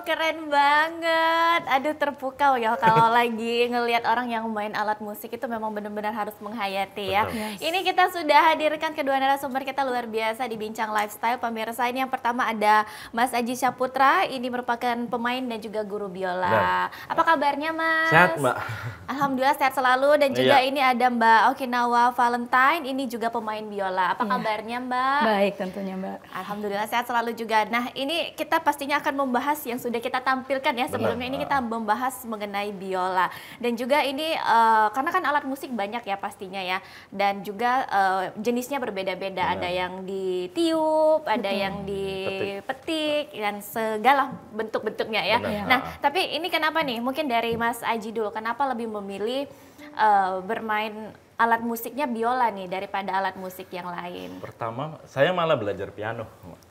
Keren banget. Aduh terpukau ya kalau lagi ngelihat orang yang main alat musik itu memang benar-benar harus menghayati ya. Betul. Ini kita sudah hadirkan kedua narasumber kita luar biasa di Bincang Lifestyle pemirsa. Ini yang pertama ada Mas Aji Syaputra, ini merupakan pemain dan juga guru biola. Apa kabarnya Mas? Sehat Mbak. Alhamdulillah sehat selalu. Dan juga Iya. ini ada Mbak Okinawa Valentine, ini juga pemain biola. Apa kabarnya Mbak? Baik tentunya Mbak. Alhamdulillah sehat selalu juga. Nah ini kita pastinya akan membahas yang sudah kita tampilkan ya. Sebelumnya ini kita membahas mengenai biola. Dan juga ini karena kan alat musik banyak ya pastinya ya. Dan juga jenisnya berbeda-beda. Ada yang ditiup, ada yang dipetik, dan segala bentuk-bentuknya ya. Benar. Nah tapi ini kenapa nih? Mungkin dari Mas Aji dulu. Kenapa lebih memilih bermain alat musiknya biola nih daripada alat musik yang lain? Pertama, saya malah belajar piano.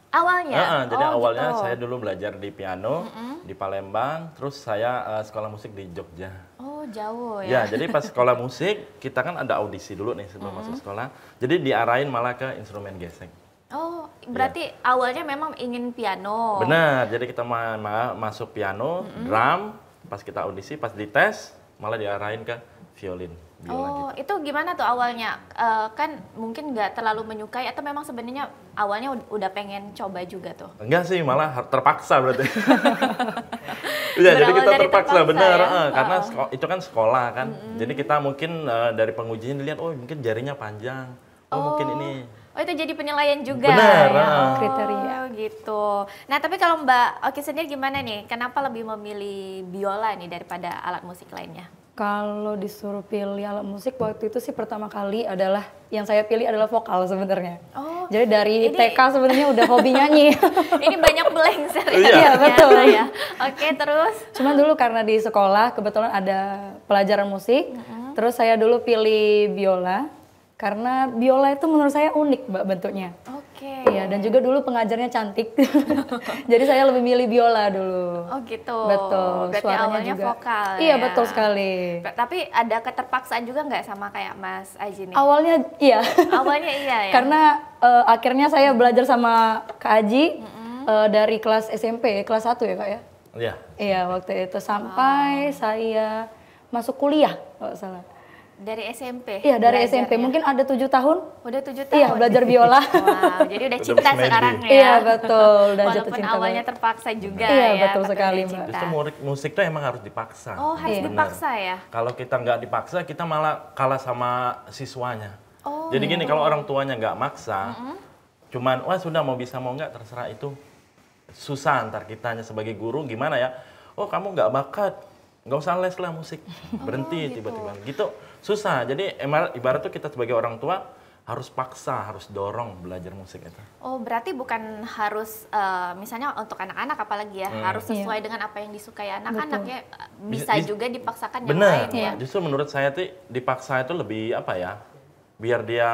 Awalnya? Jadi Oh, awalnya gitu. saya dulu belajar di piano di Palembang, terus saya sekolah musik di Jogja. Oh jauh Ya, ya? jadi pas sekolah musik kita kan ada audisi dulu nih sebelum masuk sekolah. Jadi diarahin malah ke instrumen gesek. Oh berarti awalnya memang ingin piano? Benar, jadi kita masuk piano, drum, pas kita audisi, pas dites malah diarahin ke violin. Biola Oh gitu. itu gimana tuh awalnya? Kan mungkin nggak terlalu menyukai atau memang sebenarnya awalnya udah pengen coba juga tuh? Enggak sih, malah terpaksa berarti. Iya, jadi Berawal kita dari terpaksa terpaksa bener, ya? karena itu kan sekolah kan. Jadi kita mungkin dari pengujian dilihat, oh mungkin jarinya panjang, oh mungkin ini. Oh Oh itu jadi penilaian juga Benar, ya? Oh, kriteria. gitu. Nah tapi kalau Mbak Oki sendiri gimana nih? Kenapa lebih memilih biola nih daripada alat musik lainnya? Kalau disuruh pilih alat musik waktu itu sih pertama kali adalah yang saya pilih adalah vokal sebenarnya. Oh, jadi dari ini- TK sebenarnya udah hobi nyanyi. Ini banyak blank Iya, betul. ya. Oke terus? Cuman dulu karena di sekolah kebetulan ada pelajaran musik, terus saya dulu pilih biola karena biola itu menurut saya unik Mbak bentuknya. Oke. Iya, dan juga dulu pengajarnya cantik. Jadi saya lebih milih biola dulu. Oh gitu. Betul, Berarti suaranya awalnya juga. vokal Iya, ya? betul sekali. Tapi ada keterpaksaan juga nggak sama kayak Mas Aji nih? Awalnya iya. Awalnya iya ya? Karena akhirnya saya belajar sama Kak Aji dari kelas SMP, kelas 1 ya Kak ya? Iya. Iya, waktu itu sampai saya masuk kuliah kalau nggak salah. Dari SMP? Iya, dari SMP. belajarnya? Mungkin ada 7 tahun. Udah 7 tahun? Iya, belajar biola. Wow, jadi udah cinta Udah semedi. sekarang ya? Iya, betul. Udah jatuh Walaupun cinta awalnya banget. terpaksa juga Iya, ya. betul tapi sekali, udah Mbak. cinta. Justru musik tuh emang harus dipaksa. Oh, harus Iya. dipaksa ya? Kalau kita nggak dipaksa, kita malah kalah sama siswanya. Oh, Jadi gini, kalau orang tuanya nggak maksa, cuman wah sudah mau bisa mau nggak terserah itu. Susah antar kitanya sebagai guru gimana ya? Oh kamu nggak bakat, nggak usah les lah musik, berhenti gitu. tiba-tiba. Gitu susah. Jadi ibarat tuh kita sebagai orang tua harus paksa, harus dorong belajar musik itu. Oh, berarti bukan harus misalnya untuk anak-anak apalagi ya, harus sesuai dengan apa yang disukai anak-anak ya. Bisa Bis- juga dipaksakan yang Benar. lain ya. Justru menurut saya tuh dipaksa itu lebih apa ya? Biar dia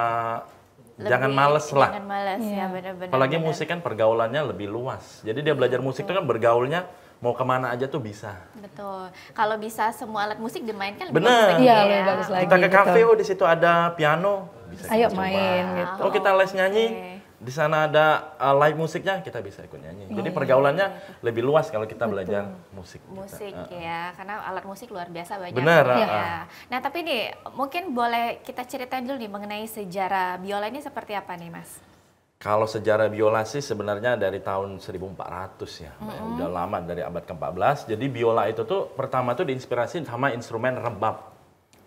Lebih- jangan males lah. Jangan males ya, Iya. benar-benar. Apalagi benar. musik kan pergaulannya lebih luas. Jadi dia belajar musik itu kan bergaulnya mau kemana aja tuh bisa. Betul. Kalau bisa semua alat musik dimainkan lebih Benar. bagus lagi Iya, ya. lebih bagus lagi. Kita ke betul. kafe, oh di situ ada piano, bisa Ayo kita coba. main gitu. Oh kita les nyanyi, Oke. di sana ada live musiknya, kita bisa ikut nyanyi. Jadi pergaulannya lebih luas kalau kita belajar musik. Musik ya, karena alat musik luar biasa banyak. Benar, Ya. Nah tapi nih mungkin boleh kita ceritain dulu nih mengenai sejarah biola ini seperti apa nih Mas? Kalau sejarah biola sih sebenarnya dari tahun 1400 ya, udah lama dari abad ke-14. Jadi biola itu tuh pertama tuh diinspirasi sama instrumen rebab.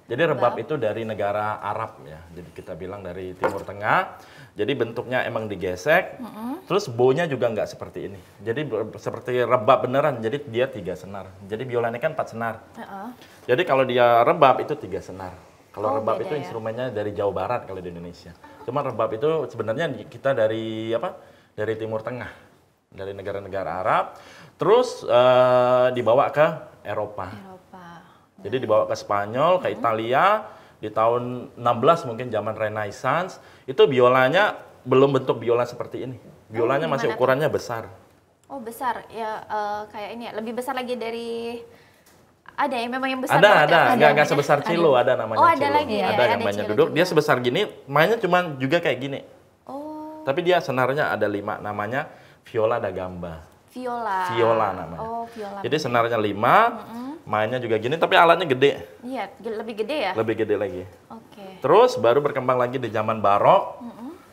Jadi rebab itu dari negara Arab ya, jadi kita bilang dari Timur Tengah. Jadi bentuknya emang digesek, terus bownya juga nggak seperti ini. Jadi seperti rebab beneran, jadi dia 3 senar. Jadi biola ini kan 4 senar. Jadi kalau dia rebab itu 3 senar. Kalau Oh, rebab beda itu ya? instrumennya dari Jawa Barat kalau di Indonesia. Cuma rebab itu sebenarnya kita dari apa? Dari Timur Tengah, dari negara-negara Arab. Terus dibawa ke Eropa. Eropa. Jadi dibawa ke Spanyol, ke Italia di tahun 16 mungkin zaman Renaissance. Itu biolanya belum bentuk biola seperti ini. Biolanya masih gimana tuh? ukurannya besar. Oh besar ya, kayak ini ya, lebih besar lagi dari ada yang memang yang besar Ada, banget ya, nggak namanya? sebesar cello, ada namanya Oh, ada cello. lagi ya, ada yang ada banyak cello duduk, juga. dia sebesar gini, mainnya cuma juga kayak gini. Oh, Tapi dia senarnya ada 5, namanya viola da gamba. viola. Viola namanya. Oh, viola. Jadi senarnya 5, mainnya juga gini, tapi alatnya gede, Iya, lebih gede ya? lebih gede lagi. Oke. Terus baru berkembang lagi di zaman barok.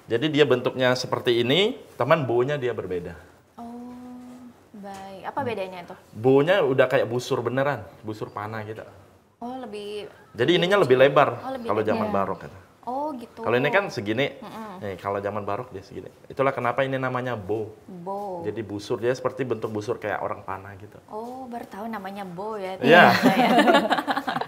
Jadi dia bentuknya seperti ini, teman baunya dia berbeda. Oh, baik. Apa bedanya tuh? Baunya udah kayak busur beneran, busur panah gitu. Oh, lebih. Jadi ininya lebih lebar Oh, lebih kalau lebar. zaman barok gitu. Oh, gitu. Kalau ini kan segini, nih kalau zaman barok dia segini. Itulah kenapa ini namanya bow. bow. Jadi busur dia seperti bentuk busur kayak orang panah gitu. Oh, baru tahu namanya bow ya. Iya. Saya.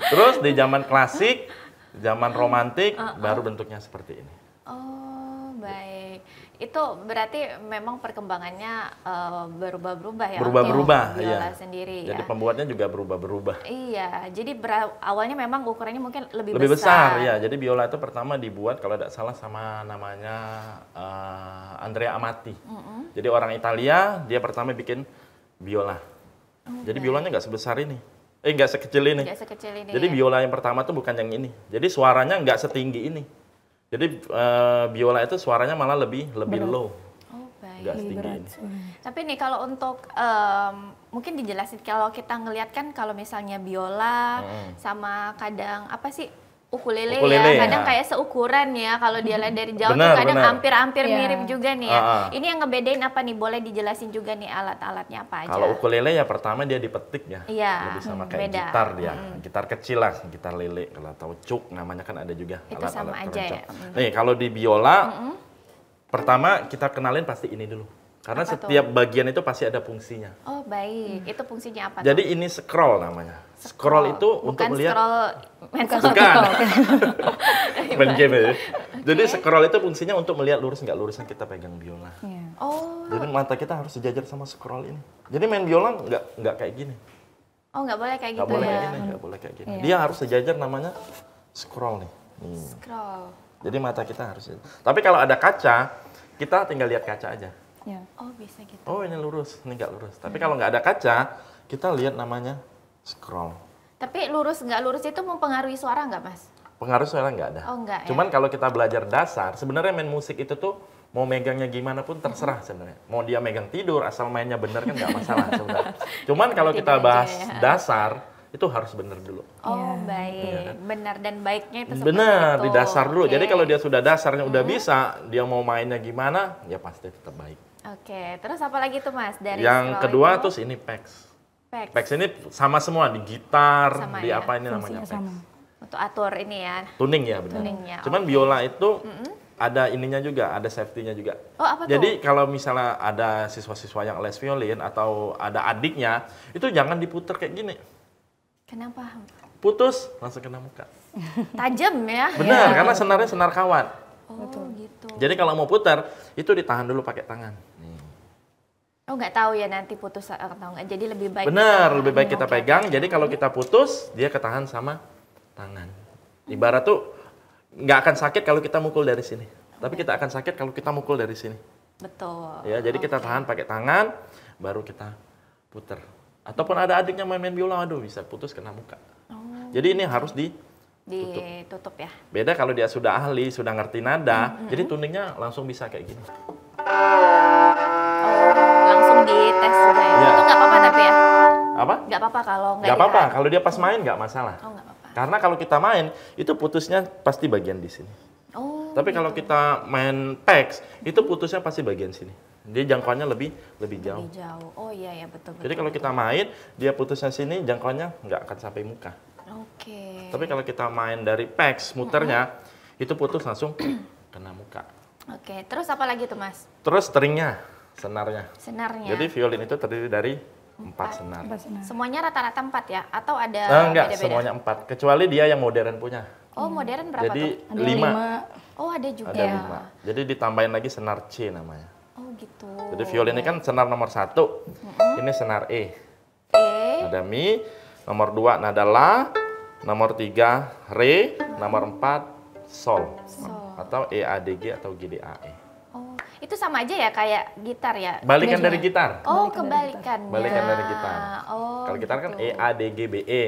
Terus di zaman klasik, zaman romantik, baru bentuknya seperti ini. Oh, baik. Itu berarti memang perkembangannya berubah-berubah ya? Berubah-berubah, untuk biola iya. sendiri Jadi ya? pembuatnya juga berubah-berubah. Iya, jadi awalnya memang ukurannya mungkin lebih Lebih besar ya. Jadi biola itu pertama dibuat kalau tidak salah sama namanya Andrea Amati. Jadi orang Italia, dia pertama bikin biola. Jadi biolanya nggak sebesar ini. Nggak sekecil ini. Nggak sekecil ini Jadi ya? biola yang pertama tuh bukan yang ini. Jadi suaranya nggak setinggi ini. Jadi biola itu suaranya malah lebih low. Oh, baik. Nggak setinggi ini. Tapi nih kalau untuk mungkin dijelasin kalau kita ngelihat kan kalau misalnya biola sama kadang apa sih ukulele Ukulele, ya, kadang ya. kayak seukuran ya kalau dia lihat dari jauh Benar, tuh kadang benar. hampir-hampir Iya. mirip juga nih ya. Ah. Ini yang ngebedain apa nih? Boleh dijelasin juga nih alat-alatnya apa aja? Kalau ukulele ya pertama dia dipetik ya. Iya, Lebih sama kayak beda. gitar dia. Gitar kecil lah, gitar lele. Kalau tahu cuk namanya kan ada juga Itu alat-alat sama aja keroncong. ya? Nih kalau di biola pertama kita kenalin pasti ini dulu. Karena Apa setiap bagian itu pasti ada fungsinya. Oh baik, itu fungsinya apa? Jadi ini scroll namanya. Scroll itu untuk bukan melihat. scroll medsos. Bukan. Main game ya. Jadi scroll itu fungsinya untuk melihat lurus nggak lurusnya kita pegang biola. Iya. Oh, Jadi mata kita harus sejajar sama scroll ini. Jadi main biola nggak kayak gini. oh nggak boleh kayak Nggak gitu boleh ya. kayak gini, nggak boleh kayak gini. Iya. Dia harus sejajar namanya scroll nih. Scroll. Jadi mata kita harus. Tapi kalau ada kaca, kita tinggal lihat kaca aja. Iya. Oh bisa gitu. Oh ini lurus, ini nggak lurus. Tapi kalau nggak ada kaca, kita lihat namanya scroll. Tapi lurus nggak lurus itu mempengaruhi suara nggak mas? Pengaruh suara nggak ada. Oh enggak ya. Cuman kalau kita belajar dasar, sebenarnya main musik itu tuh mau megangnya gimana pun terserah sebenarnya. Mau dia megang tidur, asal mainnya bener kan nggak masalah sebenarnya. Cuman kalau kita Tidur aja bahas ya. dasar, itu harus bener dulu. Oh baik, benar dan baiknya itu seperti Benar, itu. di dasar dulu. Oke. Jadi kalau dia sudah dasarnya udah bisa, dia mau mainnya gimana, ya pasti tetap baik. Oke, terus apa lagi tuh mas dari Yang scroll kedua itu? terus ini pecs. Pecs. Pecs ini sama semua, di gitar, Sama di ya, apa ini namanya Fungsinya pecs. sama. Untuk atur ini ya. Tuning ya benar. Tuningnya, Cuman oke. biola itu ada ininya juga, ada safety-nya juga. Oh apa tuh? Jadi kalau misalnya ada siswa-siswa yang les violin atau ada adiknya, itu jangan diputer kayak gini. Kenapa? Putus, langsung kena muka. Tajam ya? Benar, karena senarnya senar kawat. Oh gitu. Jadi kalau mau putar, itu ditahan dulu pakai tangan. Nih. Oh nggak tahu ya nanti putus atau nggak. Jadi lebih baik. Benar, lebih baik kita Oke, pegang. oke. Jadi kalau kita putus, dia ketahan sama tangan. Ibarat tuh nggak akan sakit kalau kita mukul dari sini. Tapi kita akan sakit kalau kita mukul dari sini. Betul. Ya, jadi kita tahan pakai tangan, baru kita puter. Ataupun ada adiknya main biola, aduh bisa putus kena muka. Jadi ini harus Ditutup ya. beda kalau dia sudah ahli, sudah ngerti nada, jadi tuningnya langsung bisa kayak gini. Langsung dites juga ya. Iya. Itu nggak apa-apa tapi ya. Apa? Nggak apa-apa kalau nggak Nggak apa-apa, ditahan. kalau dia pas main nggak masalah. Oh nggak apa-apa. Karena kalau kita main, itu putusnya pasti bagian di sini. Oh. Tapi kalau kita main pecs, itu putusnya pasti bagian sini. Dia jangkauannya lebih jauh. Lebih jauh. Oh iya ya betul. Jadi kalau kita main, dia putusnya sini, jangkauannya nggak akan sampai muka. Oke. Tapi kalau kita main dari pecs, muternya, itu putus langsung kena muka. Oke. Terus apa lagi tuh mas? Terus stringnya, senarnya. Senarnya. Jadi violin itu terdiri dari 4 senar. Apa sih, nah? Semuanya rata-rata 4 ya? Atau ada Enggak, beda-beda? semuanya 4. Kecuali dia yang modern punya. Oh modern berapa Jadi tuh? Ada 5. 5. Oh ada juga. Ada 5. Jadi ditambahin lagi senar C namanya. Oh gitu. Jadi violin ini kan senar nomor 1. Ini senar E. Nada Mi. Nomor 2 nada La. Nomor 3 Re. Nomor 4 Sol. Atau E, A, D, G atau G, D, A, E. Oh itu sama aja ya kayak gitar ya? Balikan dari gitar. Oh Kebalikan kebalikannya. Balikan dari gitar. Oh. Kalau gitar kan gitu. E, A, D, G, B, E.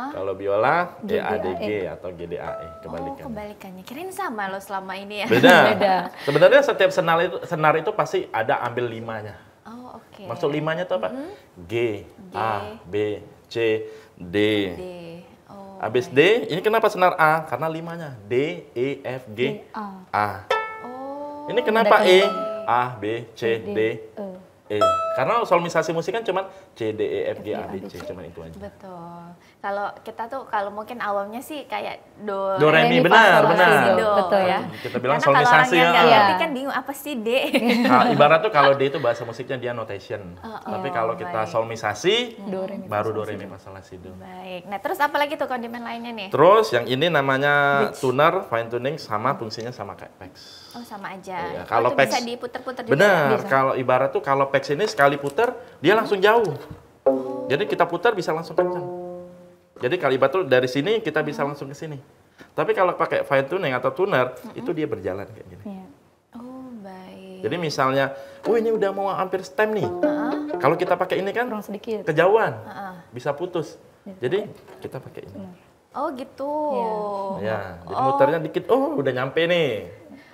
Kalau biola E, A, D, G atau G, D, A, E. Oh Kebalikan. kebalikannya. Kirain sama lo selama ini ya? Beda. Beda. Sebenarnya setiap senar itu pasti ada ambil 5-nya. Oh oke. Maksud 5-nya itu apa? G, A, B, C, D. D. Oh. Habis D, ini kenapa senar A? Karena 5-nya. D, E, F, G, A. Oh. Ini kenapa Ada E? kandungan. A, B, C, D, E. Karena solmisasi musik kan cuma C, D, E, F, G, A, B, C. Cuma itu aja. Betul. Kalau kita tuh kalau mungkin awamnya sih kayak do, Do, re, mi, fa, benar, sol, la, benar. si, do. do, Betul. ya. Kita bilang Karena kalau orang solmisasi yang ya. nggak Iya. ngerti kan bingung apa sih D? Nah, ibarat tuh kalau D itu bahasa musiknya dia notation. Tapi kalau kita baik. solmisasi, Do, re, mi, fa, baru sol, do, si, re, mi, do. fa, sol, la, si, do. Baik. Nah terus apa lagi tuh kondimen lainnya nih? Terus yang ini namanya tuner, fine tuning, sama fungsinya sama kayak pecs. Oh sama aja. Iya, Oh, kalau itu pecs- bisa diputer-puter juga. Benar, ya? kalau ibarat tuh kalau pecs ini sekali putar, dia langsung jauh. Jadi kita putar bisa langsung kencang. Jadi kalau ibarat tuh dari sini kita bisa langsung ke sini. Tapi kalau pakai fine tuning atau tuner, itu dia berjalan kayak gini. Iya. Oh baik. Jadi misalnya, oh ini udah mau hampir stem nih. Kalau kita pakai ini kan Kurang sedikit. kejauhan, bisa putus. Jadi kita pakai ini. Oh gitu. Ya, jadi muternya dikit, oh udah nyampe nih.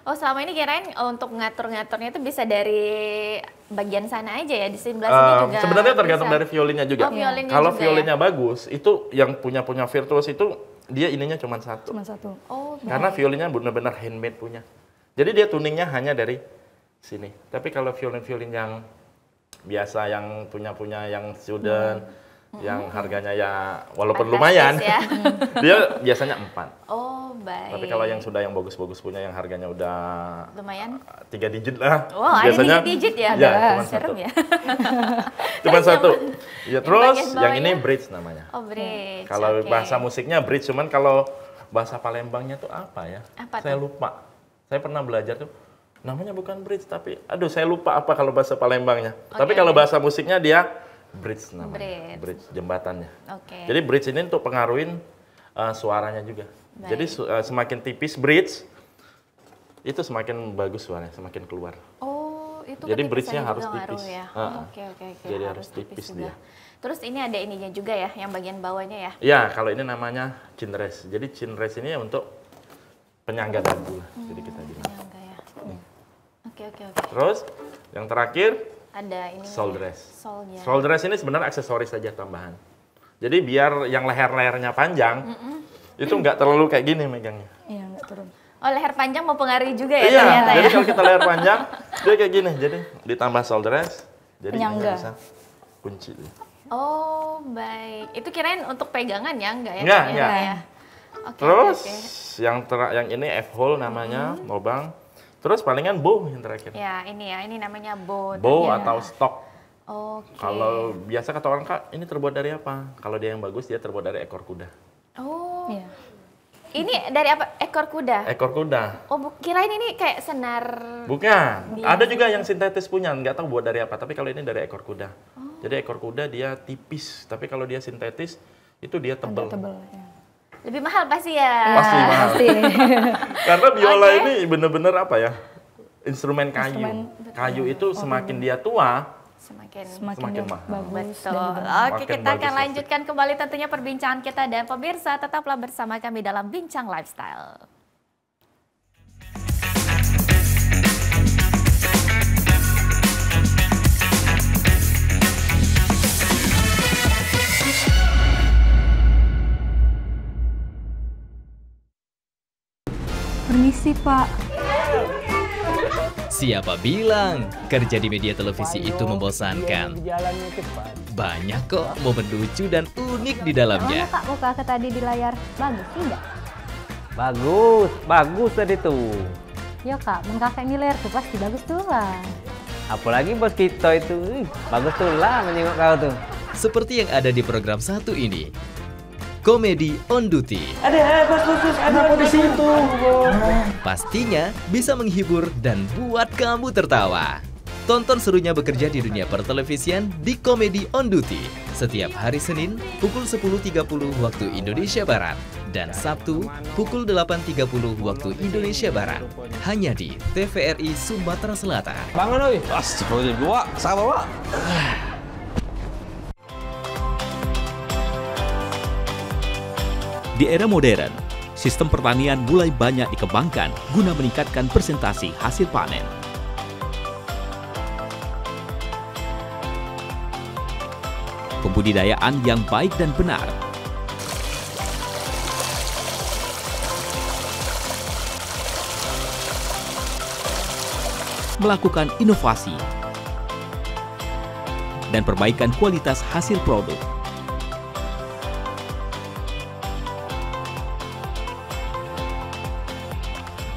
Oh selama ini kirain untuk ngatur-ngaturnya itu bisa dari bagian sana aja ya, di sebelah sini juga. Sebenarnya tergantung bisa. dari violinnya juga. Oh, violinnya Kalau juga violinnya bagus, itu yang punya virtuos itu dia ininya cuma satu. Cuma satu. Oh Karena violinnya benar-benar handmade punya. Jadi dia tuningnya hanya dari sini. Tapi kalau violin-violin yang biasa yang punya yang student yang harganya ya walaupun Fantastis lumayan, ya. dia biasanya 4. Oh, baik. Tapi kalau yang sudah yang bagus-bagus punya yang harganya udah lumayan. 3 digit lah. Wow, biasanya, ada 3 digit ya? Ya, cuma Serem satu. ya. Cuma satu. Ya, terus bagian yang ini bawahnya? bridge namanya. Oh, bridge. Kalau oke. bahasa musiknya bridge, cuman kalau bahasa Palembangnya tuh apa ya? Apa Saya tuh? lupa. Saya pernah belajar tuh namanya bukan bridge tapi aduh saya lupa apa kalau bahasa Palembangnya. Tapi kalau bahasa musiknya dia bridge namanya. Bridge jembatannya. Oke. Jadi bridge ini untuk pengaruhin suaranya juga. Baik. Jadi semakin tipis bridge itu semakin bagus suaranya, semakin keluar. Oh, itu Jadi ketipisannya bridge-nya juga harus ngaruh tipis. ya. Heeh. Oke. Jadi harus harus tipis juga. dia. Terus ini ada ininya juga ya, yang bagian bawahnya ya. Ya, kalau ini namanya chinres. Jadi chinres ini untuk penyangga dagu lah. Jadi kita bilang. Penyangga ya. Oke. Terus yang terakhir Ada ini. soul dress. Soulnya. Soul dress ini sebenarnya aksesoris saja tambahan. Jadi biar yang leher-lehernya panjang, itu nggak terlalu kayak gini megangnya. Iya, nggak turun. Oh, leher panjang mempengaruhi juga ya Iya, ternyata jadi ya. kalau kita leher panjang, dia kayak gini. Jadi ditambah soul dress, jadi ini Penyangga. bisa kunci. Oh, baik. Itu kirain untuk pegangan ya, enggak ya? Enggak, Ternyata enggak. ya. Oke, Terus oke. yang ini F-hole namanya, lubang. Terus palingan bow yang terakhir. Ya, ini namanya bow. Bow ternyata. atau stock. Oke. Kalau biasa kata orang, Kak, ini terbuat dari apa? Kalau dia yang bagus, dia terbuat dari ekor kuda. Oh. Iya. Ini dari apa? Ekor kuda. Ekor kuda. Oh, kirain ini kayak senar. Bukan. Ada juga yang sintetis punya, nggak tahu buat dari apa. Tapi kalau ini dari ekor kuda. Jadi ekor kuda dia tipis, tapi kalau dia sintetis, itu dia tebal. Agak tebal ya. Lebih mahal pasti ya. Pasti mahal. Pasti. Karena biola Oke. ini bener-bener apa ya? Instrumen kayu. Instrumen, Kayu itu semakin dia tua, Semakin Semakin Semakin dia mahal. bagus betul. dan juga Oke, Makin kita akan bagus lanjutkan kembali tentunya perbincangan kita dan pemirsa tetaplah bersama kami dalam Bincang Lifestyle. Permisi, Pak. Siapa bilang kerja di media televisi itu membosankan? Banyak kok momen lucu dan unik di dalamnya. Kak, muka ke tadi di layar bagus tidak? Bagus tadi tuh. Ya kak, mun kakak ini layar tuh pasti bagus tuh lah. Apalagi bos kita itu, bagus tuh lah menengok kau tuh. Seperti yang ada di program satu ini, Komedi on Duty. Ada di situ. Pastinya bisa menghibur dan buat kamu tertawa. Tonton serunya bekerja di dunia pertelevisian di Komedi on Duty setiap hari Senin pukul 10.30 waktu Indonesia Barat dan Sabtu pukul 8.30 waktu Indonesia Barat. Hanya di TVRI Sumatera Selatan. Bangun oi. Astagfirullah gua, sabar Pak. Di era modern, sistem pertanian mulai banyak dikembangkan guna meningkatkan presentasi hasil panen. Pembudidayaan yang baik dan benar melakukan inovasi dan perbaikan kualitas hasil produk.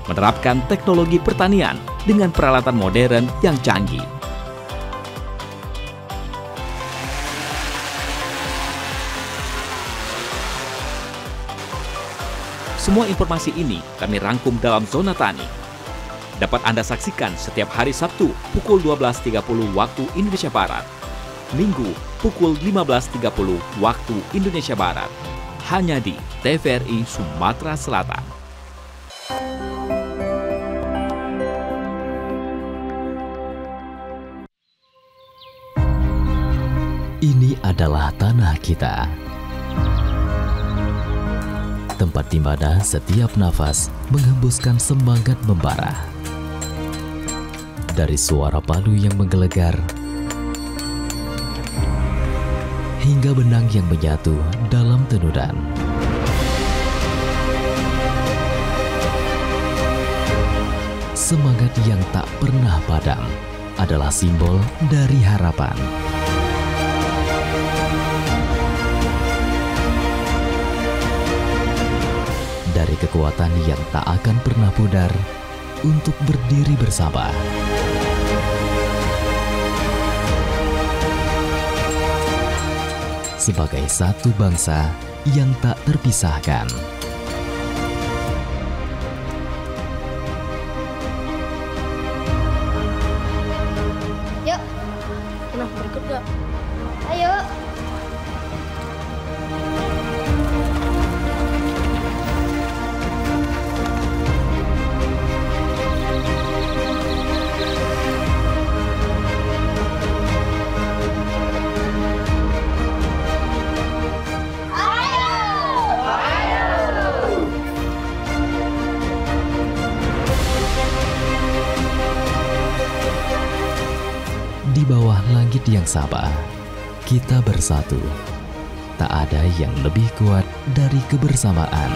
Menerapkan teknologi pertanian dengan peralatan modern yang canggih. Semua informasi ini kami rangkum dalam Zona Tani. Dapat Anda saksikan setiap hari Sabtu pukul 12.30 waktu Indonesia Barat. Minggu pukul 15.30 waktu Indonesia Barat. Hanya di TVRI Sumatera Selatan. Ini adalah tanah kita. Tempat di mana setiap nafas menghembuskan semangat membara. Dari suara palu yang menggelegar, hingga benang yang menyatu dalam tenunan. Semangat yang tak pernah padam adalah simbol dari harapan. dari kekuatan yang tak akan pernah pudar untuk berdiri bersama. Sebagai satu bangsa yang tak terpisahkan. Yuk. Nah, berikut gak? Ayo. Di bawah langit yang sama, kita bersatu. Tak ada yang lebih kuat dari kebersamaan.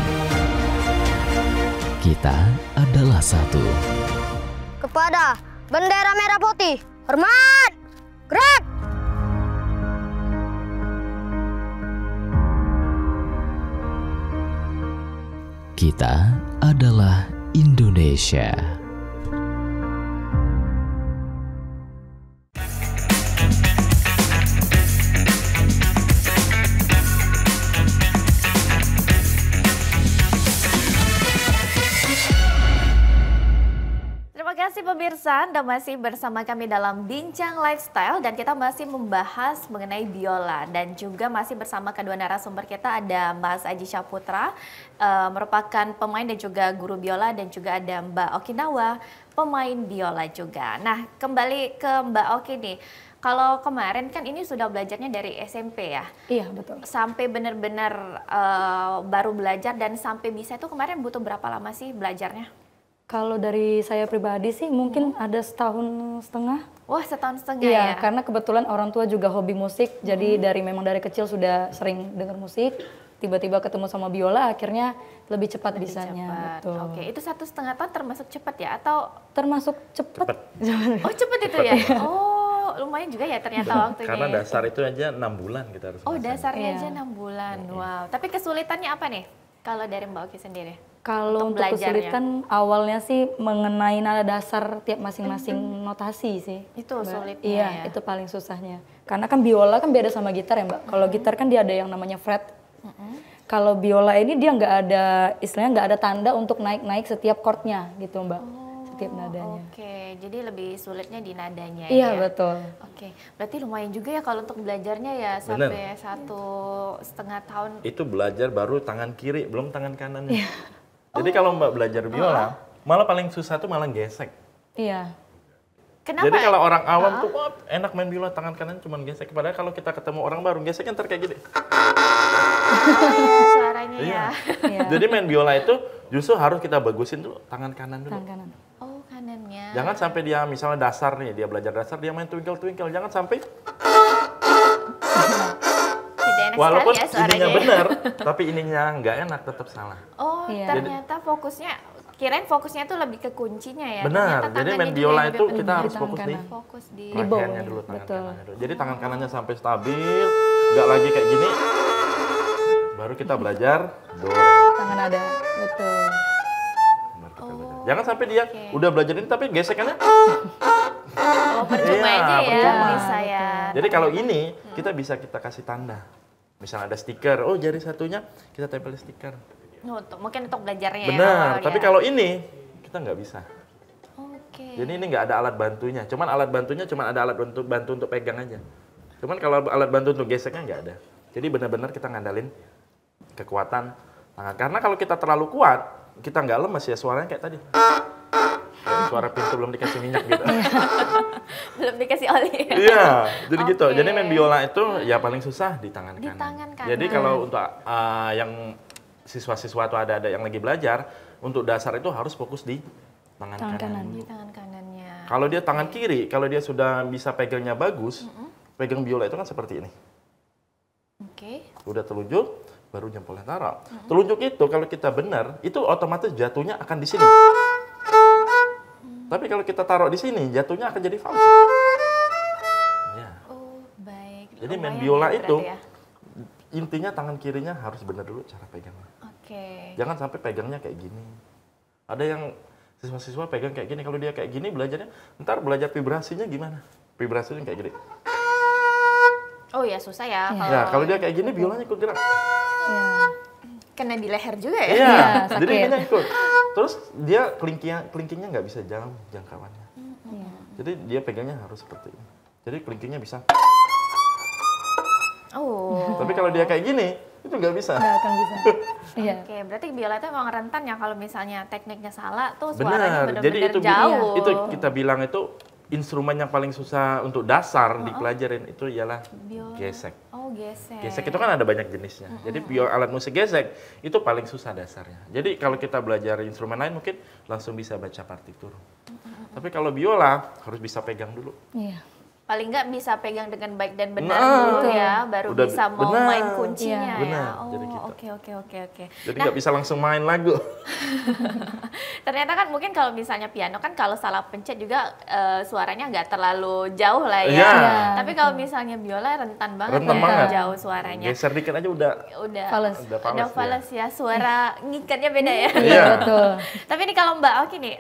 Kita adalah satu. Kepada bendera merah putih, hormat! Gerak! Kita adalah Indonesia. Terima kasih pemirsa, Anda masih bersama kami dalam Bincang Lifestyle dan kita masih membahas mengenai biola dan juga masih bersama kedua narasumber kita ada Mas Aji Syaputra, merupakan pemain dan juga guru biola dan juga ada Mbak Okinawa, pemain biola juga. Nah, kembali ke Mbak Oki nih. Kalau kemarin kan ini sudah belajarnya dari SMP ya? Iya, betul. Sampai benar-benar baru belajar dan sampai bisa itu kemarin butuh berapa lama sih belajarnya? Kalau dari saya pribadi sih mungkin ada setahun setengah. Wah, setahun setengah Iya, ya? karena kebetulan orang tua juga hobi musik, jadi memang dari kecil sudah sering dengar musik. Tiba-tiba ketemu sama biola, akhirnya lebih cepat Lebih bisanya. cepat. Betul. Oke, itu 1,5 tahun termasuk cepat ya? Atau Termasuk cepat. oh cepat itu ya? Oh, lumayan juga ya ternyata waktunya. Karena ya. dasar itu aja 6 bulan kita harus Oh, ngerasain. dasarnya Iya. aja 6 bulan. Wow. Tapi kesulitannya apa nih? Kalau dari Mbak Oki sendiri? Kalau untuk belajarnya? kesulitan awalnya sih mengenai nada dasar tiap masing-masing notasi sih. Itu Mbak. sulitnya Iya, ya? itu paling susahnya. Karena kan biola kan beda sama gitar ya Mbak. Kalau gitar kan dia ada yang namanya fret. Kalau biola ini dia nggak ada, istilahnya nggak ada tanda untuk naik-naik setiap chordnya gitu Mbak. Setiap nadanya. Oke, jadi lebih sulitnya di nadanya Iya, ya? betul. Oke, berarti lumayan juga ya kalau untuk belajarnya ya Bener. sampai 1,5 tahun. Itu belajar baru tangan kiri, belum tangan kanannya. Jadi kalau Mbak belajar biola, malah paling susah tuh malah gesek. Iya. Kenapa? Jadi kalau orang awam tuh, wah, enak main biola tangan kanan cuma gesek. Padahal kalau kita ketemu orang baru, geseknya ntar kayak gini. Suaranya ya? Iya. Jadi main biola itu justru harus kita bagusin tuh tangan kanan dulu. Tangan kanan. Oh, kanannya. Jangan sampai dia misalnya dasar nih, dia belajar dasar, dia main twinkle-twinkle. Jangan sampai Tidak enak walaupun sekali ya suaranya. ininya benar, tapi ininya nggak enak, tetap salah. Oh, Iya. ternyata fokusnya, kirain fokusnya tuh lebih ke kuncinya ya. Benar, Ternyata jadi tangannya main juga biola yang itu lebih kita penting. harus tangan fokus di kanan. Fokus di Di bawah. bawahnya dulu, tangan Betul. kanannya dulu. Jadi tangan kanannya sampai stabil, nggak lagi kayak gini. Baru kita belajar do, re, Tangan ada. Betul. baru kita belajar. Jangan sampai dia udah belajar ini tapi gesekannya. Oh, percuma Iya, aja ya percuma. bisa ya. Jadi kalau ini kita kasih tanda. Misalnya ada stiker, oh jari satunya kita tempel stiker. Mungkin untuk belajarnya ya. Benar, awal tapi ya. kalau ini kita nggak bisa. Oke. Jadi ini nggak ada alat bantunya. Cuman alat bantunya cuma ada alat bantu untuk pegang aja. Cuman kalau alat bantu untuk geseknya nggak ada. Jadi benar-benar kita ngandalin kekuatan tangan. Karena kalau kita terlalu kuat, kita nggak lemes ya suaranya kayak tadi. Kayak suara pintu belum dikasih minyak gitu. Belum dikasih oli. Iya, jadi gitu. Oke. Jadi main biola itu ya paling susah di tangan Di kanan. tangan kanan. Jadi kalau untuk yang siswa-siswa atau ada yang lagi belajar, untuk dasar itu harus fokus di tangan Tangan kanan. kanan. Di tangan kanannya. Kalau dia tangan kiri, kalau dia sudah bisa pegangnya bagus, pegang biola itu kan seperti ini. Oke. Udah telunjuk, baru jempolnya taruh. Telunjuk itu kalau kita benar, itu otomatis jatuhnya akan di sini. Tapi kalau kita taruh di sini, jatuhnya akan jadi fals. Ya. Oh, baik. Jadi main Lumayan biola ya itu, berarti ya. intinya tangan kirinya harus benar dulu cara pegangnya. Oke. Oke. Jangan sampai pegangnya kayak gini. Ada yang siswa-siswa pegang kayak gini, kalau dia kayak gini belajarnya, ntar belajar vibrasinya gimana? Vibrasinya kayak gini. Oh ya susah ya. Ya, kalau dia kayak gini, biolanya ikut gerak. Iya. Kena di leher juga ya? Iya, sakit. jadi ininya ikut. Terus dia kelingkingnya nggak bisa jauh jangkauannya. Jadi dia pegangnya harus seperti ini. Jadi kelingkingnya bisa. Oh. Tapi kalau dia kayak gini, itu nggak bisa. Nggak akan bisa. Iya. Oke, berarti biola itu emang rentan ya kalau misalnya tekniknya salah tuh suaranya Benar. Jadi benar-benar itu jauh. itu kita bilang itu instrumen yang paling susah untuk dasar dipelajarin itu ialah Biola. gesek. Oh, gesek. Gesek itu kan ada banyak jenisnya. Jadi alat musik gesek itu paling susah dasarnya. Jadi kalau kita belajar instrumen lain mungkin langsung bisa baca partitur. Tapi kalau biola harus bisa pegang dulu. Iya. Paling nggak bisa pegang dengan baik dan benar Nah, dulu ya, baru udah bisa mau benar. main kuncinya Iya. ya. Benar, Oh, jadi gitu. oke. Jadi Nah, nggak bisa langsung main lagu. ternyata kan mungkin kalau misalnya piano kan kalau salah pencet juga suaranya nggak terlalu jauh lah ya. Iya. Tapi kalau misalnya biola rentan banget Rentan ya, banget. jauh suaranya. Geser dikit aja udah. Udah Fales. Udah fales udah fales ya, suara ngikatnya beda ya. Iya. Betul. Tapi ini kalau Mbak Oki nih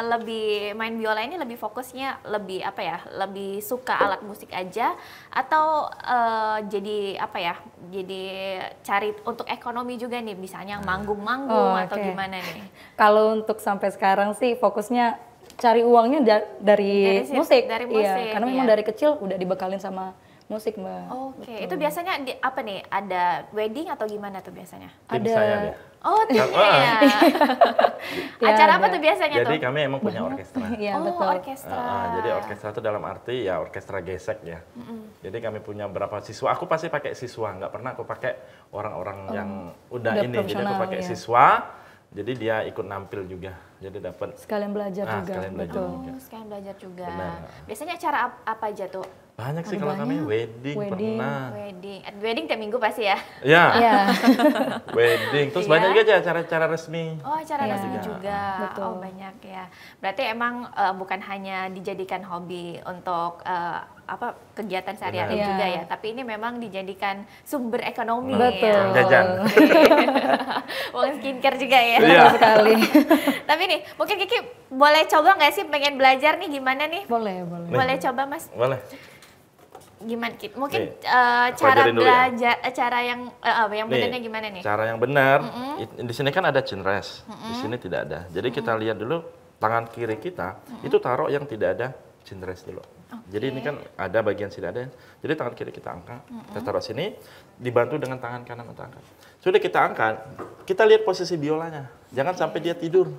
lebih main biola ini lebih fokusnya lebih apa ya? Lebih suka alat musik aja atau jadi apa ya? Jadi cari untuk ekonomi juga nih, misalnya manggung-manggung Oh, atau oke. gimana nih? Kalau untuk sampai sekarang sih fokusnya cari uangnya dari Dari musik. dari Iya, musik, karena memang iya. dari kecil udah dibekalin sama musik, Mbak. Oke, itu biasanya apa nih? Ada wedding atau gimana tuh biasanya? Tim Ada- saya dia. Oh, tim Wah. ya. Ya, Acara apa ada. tuh biasanya Jadi tuh? kami emang punya orkestra. Iya, Oh, betul. orkestra. Jadi orkestra itu dalam arti ya orkestra gesek ya. Jadi kami punya berapa siswa. Aku pasti pakai siswa, nggak pernah aku pakai orang-orang yang udah udah ini. Jadi aku profesional, pakai ya. siswa. Jadi dia ikut nampil juga. Jadi dapat. Sekalian belajar Ah, juga. sekalian belajar. Betul. juga. Sekarang belajar juga. Benar. Biasanya acara apa aja tuh? Banyak sih Ada kalau kami banyak. wedding, Wedding. pernah. Wedding tiap minggu pasti ya? Ya, Iya. wedding. Terus Iya. banyak juga aja acara-acara resmi. Oh, acara Iya. resmi juga. Betul. Oh, banyak ya. Berarti emang bukan hanya dijadikan hobi untuk apa kegiatan sehari-hari Benar. juga Iya. ya, tapi ini memang dijadikan sumber ekonomi. Betul. Ya. Jajan. Uang skincare juga ya. Iya. Betul sekali. Tapi nih, mungkin Kiki boleh coba nggak sih pengen belajar nih gimana nih? Boleh, boleh. Boleh coba Mas? Boleh. Gimana Kiki? Mungkin Nih, aku cara ajarin dulu ya. belajar, cara yang Nih, benarnya gimana nih? Cara yang benar, di sini kan ada chin rest, di sini tidak ada. Jadi kita lihat dulu tangan kiri kita itu taruh yang tidak ada chin rest dulu. Jadi ini kan ada bagian tidak ada. Jadi tangan kiri kita angkat, kita taruh sini, dibantu dengan tangan kanan untuk angkat. Sudah kita angkat, kita lihat posisi biolanya. Jangan sampai dia tidur,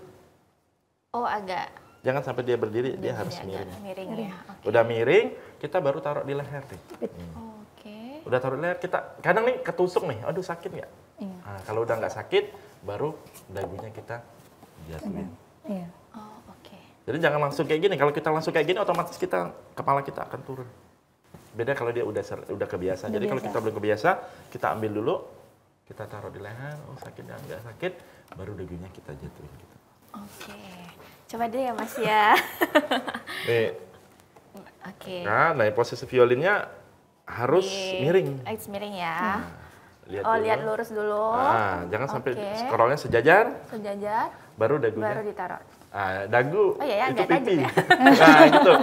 Oh, agak jangan sampai dia berdiri, dia harus agak miring. miring ya. Oke. Udah miring, kita baru taruh di leher nih. Oke. Udah taruh di leher, kita kadang nih ketusuk nih, aduh sakit nggak? Iya. Nah, kalau udah nggak sakit, baru dagunya kita jatuhin. Iya. Oh, oke. Jadi jangan langsung kayak gini. Kalau kita langsung kayak gini, otomatis kepala kita akan turun. Beda kalau dia udah kebiasa. Jadi kalau kita belum kebiasa, kita ambil dulu, kita taruh di leher. Oh sakit nggak sakit, baru dagunya kita jatuhin. Gitu. Oke. Coba deh ya Mas ya. Nih, Oke. nah posisi violinnya harus miring. Harus miring ya. Lihat Oh, dulu. lihat lurus dulu. Nah, jangan sampai Oke. scrollnya sejajar, Sejajar, baru dagunya. baru ditaruh. Ah, dagu Oh iya ya, itu agak tajam pipi. ya. Nah, gitu.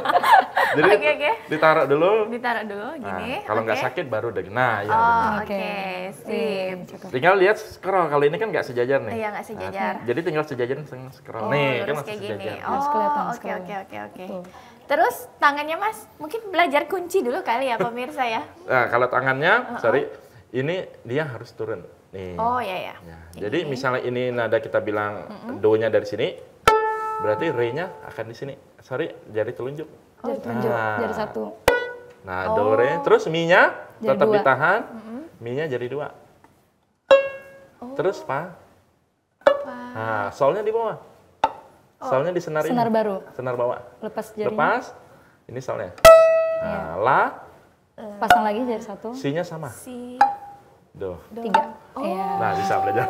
Jadi Oke. ditaruh dulu. Ditaruh dulu gini. Nah, kalau nggak oke. sakit baru dagu. Nah, ya Oh, benar. oke. Sip. Cukup. Tinggal lihat scroll. Kalau ini kan nggak sejajar nih. Iya, nggak sejajar. Nah, jadi tinggal sejajar scroll. Oh, nih, kan lurus masih kayak gini. sejajar. Oh, kelihatan oke, scroll. oke. Tuh. Terus tangannya Mas, mungkin belajar kunci dulu kali ya pemirsa ya. Nah, kalau tangannya, sorry, ini dia harus turun. Nih. Oh, iya ya. Ya, jadi misalnya ini nada kita bilang do-nya dari sini, berarti re-nya akan di sini. Sorry, jari telunjuk. Jari telunjuk, Nah. jari satu. Nah, do re, terus mi-nya Jadi tetap dua. ditahan, mi-nya jadi 2. Terus fa. Nah, solnya di bawah. Solnya di senar ini. Senar baru. Senar bawah. Lepas jarinya. Lepas, ini solnya. Nah, la, Pasang lagi jari satu. si-nya sama. Si Do. 3. Iya. Nah, bisa belajar.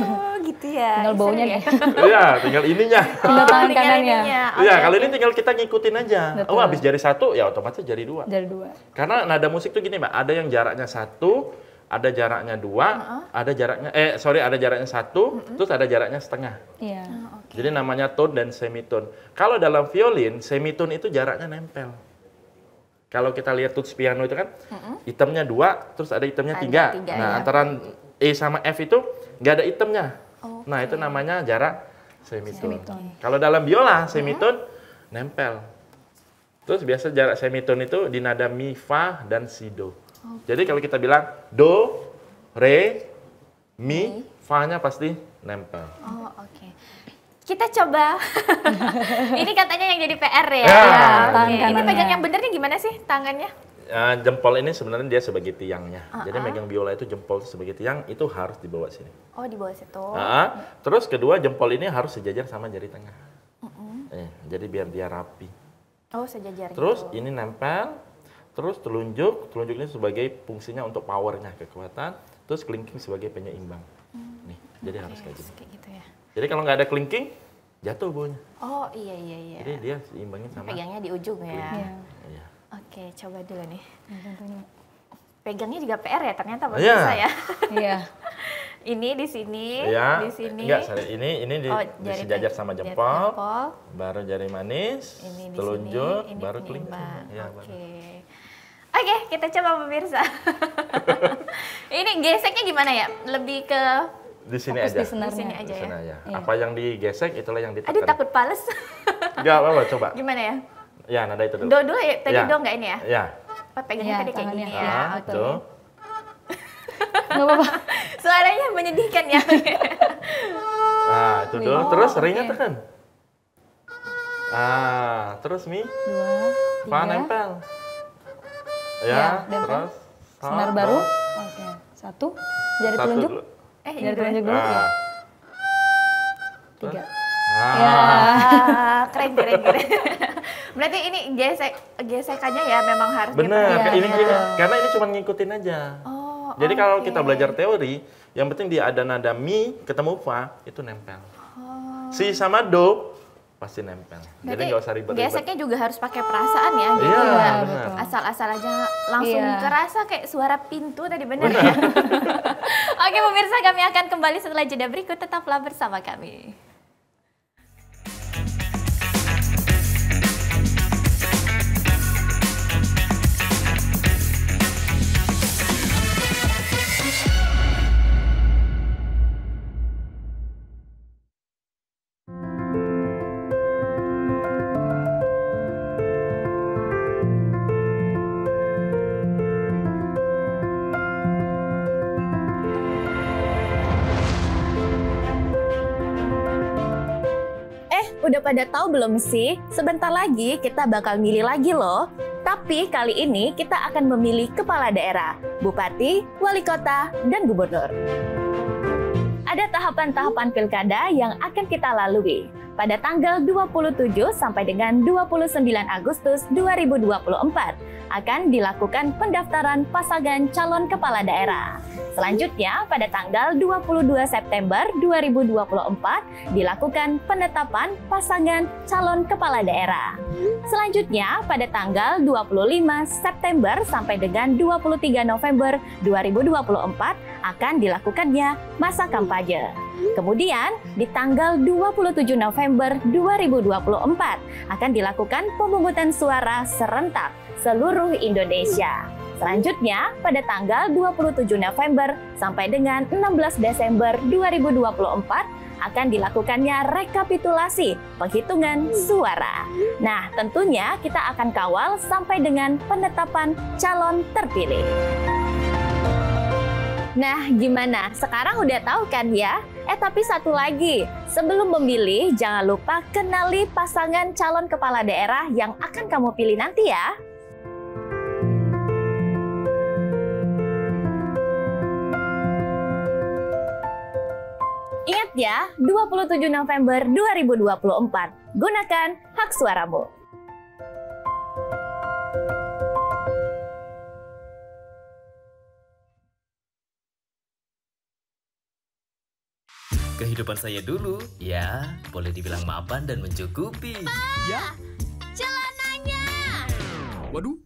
Oh, gitu ya. Tinggal baunya Seru ya. nih. Iya, tinggal ininya. Tinggal tangan tinggal kanannya. ininya. Iya, Oke, kalau oke. ini tinggal kita ngikutin aja. Betul. Oh, habis jari 1, ya otomatis jari 2. Jari 2. Karena nada musik tuh gini, Mbak. Ada yang jaraknya 1, ada jaraknya 2, ada jaraknya ada jaraknya 1, terus ada jaraknya setengah. Iya. Jadi namanya tone dan semitone. Kalau dalam violin, semitone itu jaraknya nempel. Kalau kita lihat tuts piano itu kan hitamnya 2, terus ada hitamnya 3. Nah, antara E sama F itu nggak ada hitamnya. Nah, itu namanya jarak semitone. Kalau dalam biola, semitone nempel. Terus biasa jarak semitone itu di nada mi, fa, dan si, do. Jadi kalau kita bilang do, re, mi, fa-nya pasti nempel. Oh, oke. Kita coba. Ini katanya yang jadi PR ya. Oke. Ini pegang yang bener nih gimana sih tangannya? Jempol ini sebenarnya dia sebagai tiangnya. Jadi megang biola itu jempol sebagai tiang, itu harus dibawa sini. Oh, di bawah situ. Terus kedua jempol ini harus sejajar sama jari tengah. Jadi biar dia rapi. Oh, sejajar. Terus ini nempel. Terus telunjuk ini sebagai fungsinya untuk powernya, kekuatan. Terus kelingking sebagai penyeimbang. Nih, jadi harus kayak gini. Kayak gitu ya. Jadi kalau nggak ada kelingking, jatuh baunya. Oh, iya. Jadi dia seimbangin sama. Pegangnya di ujung ya. Iya. Oke, coba dulu nih. Pegangnya juga PR ya, ternyata bisa ya. Iya. Ini di sini, Iya. di sini. Enggak, ini disejajar sama jempol. Baru jari manis, ini telunjuk, sini, ini baru kelingking. penyeimbang. Ya, Oke, kita coba pemirsa. Ini geseknya gimana ya? Lebih ke di sini fokus aja. di senarnya. Di sini aja ya. Iya. Apa yang digesek itulah yang ditekan. Aduh, takut pales. Enggak apa-apa, coba. Gimana ya? Ya, nada itu dulu. Do dulu ya, tadi do nggak ini ya? Ya. Pegangnya tadi kayak gini ya. Oke. Tuh. Nggak apa-apa. Suaranya menyedihkan ya. Nah, itu dulu. Terus ringnya tekan. Terus mi. 2, 3. Fa nempel. Ya, terus. Senar baru. Oke. 1. Jari telunjuk. Jari telunjuk dulu. Ya. 3. Keren. Berarti ini gesekannya ya memang harus benar. diperhatikan. Ini karena ini cuma ngikutin aja. Jadi kalau kita belajar teori, yang penting dia ada nada mi ketemu fa itu nempel. Si sama do pasti nempel. Jadi nggak usah ribet-ribet. Geseknya juga harus pakai perasaan ya. Jadi Iya, nggak benar. asal-asal aja langsung kerasa kayak suara pintu tadi benar ya. Oke pemirsa, kami akan kembali setelah jeda berikut, tetaplah bersama kami. Udah pada tahu belum sih? Sebentar lagi kita bakal milih lagi loh. Tapi kali ini kita akan memilih kepala daerah, bupati, wali kota, dan gubernur. Ada tahapan-tahapan pilkada yang akan kita lalui. Pada tanggal 27 sampai dengan 29 Agustus 2024 akan dilakukan pendaftaran pasangan calon kepala daerah. Selanjutnya, pada tanggal 22 September 2024 dilakukan penetapan pasangan calon kepala daerah. Selanjutnya, pada tanggal 25 September sampai dengan 23 November 2024 akan dilakukannya masa kampanye. Kemudian, di tanggal 27 November 2024 akan dilakukan pemungutan suara serentak seluruh Indonesia. Selanjutnya, pada tanggal 27 November sampai dengan 16 Desember 2024 akan dilakukannya rekapitulasi penghitungan suara. Nah, tentunya kita akan kawal sampai dengan penetapan calon terpilih. Nah, gimana? Sekarang udah tahu kan ya? Tapi satu lagi, sebelum memilih jangan lupa kenali pasangan calon kepala daerah yang akan kamu pilih nanti ya. Ingat ya, 27 November 2024, gunakan hak suaramu. Kehidupan saya dulu, ya boleh dibilang mapan dan mencukupi. Ya? Celananya! Waduh.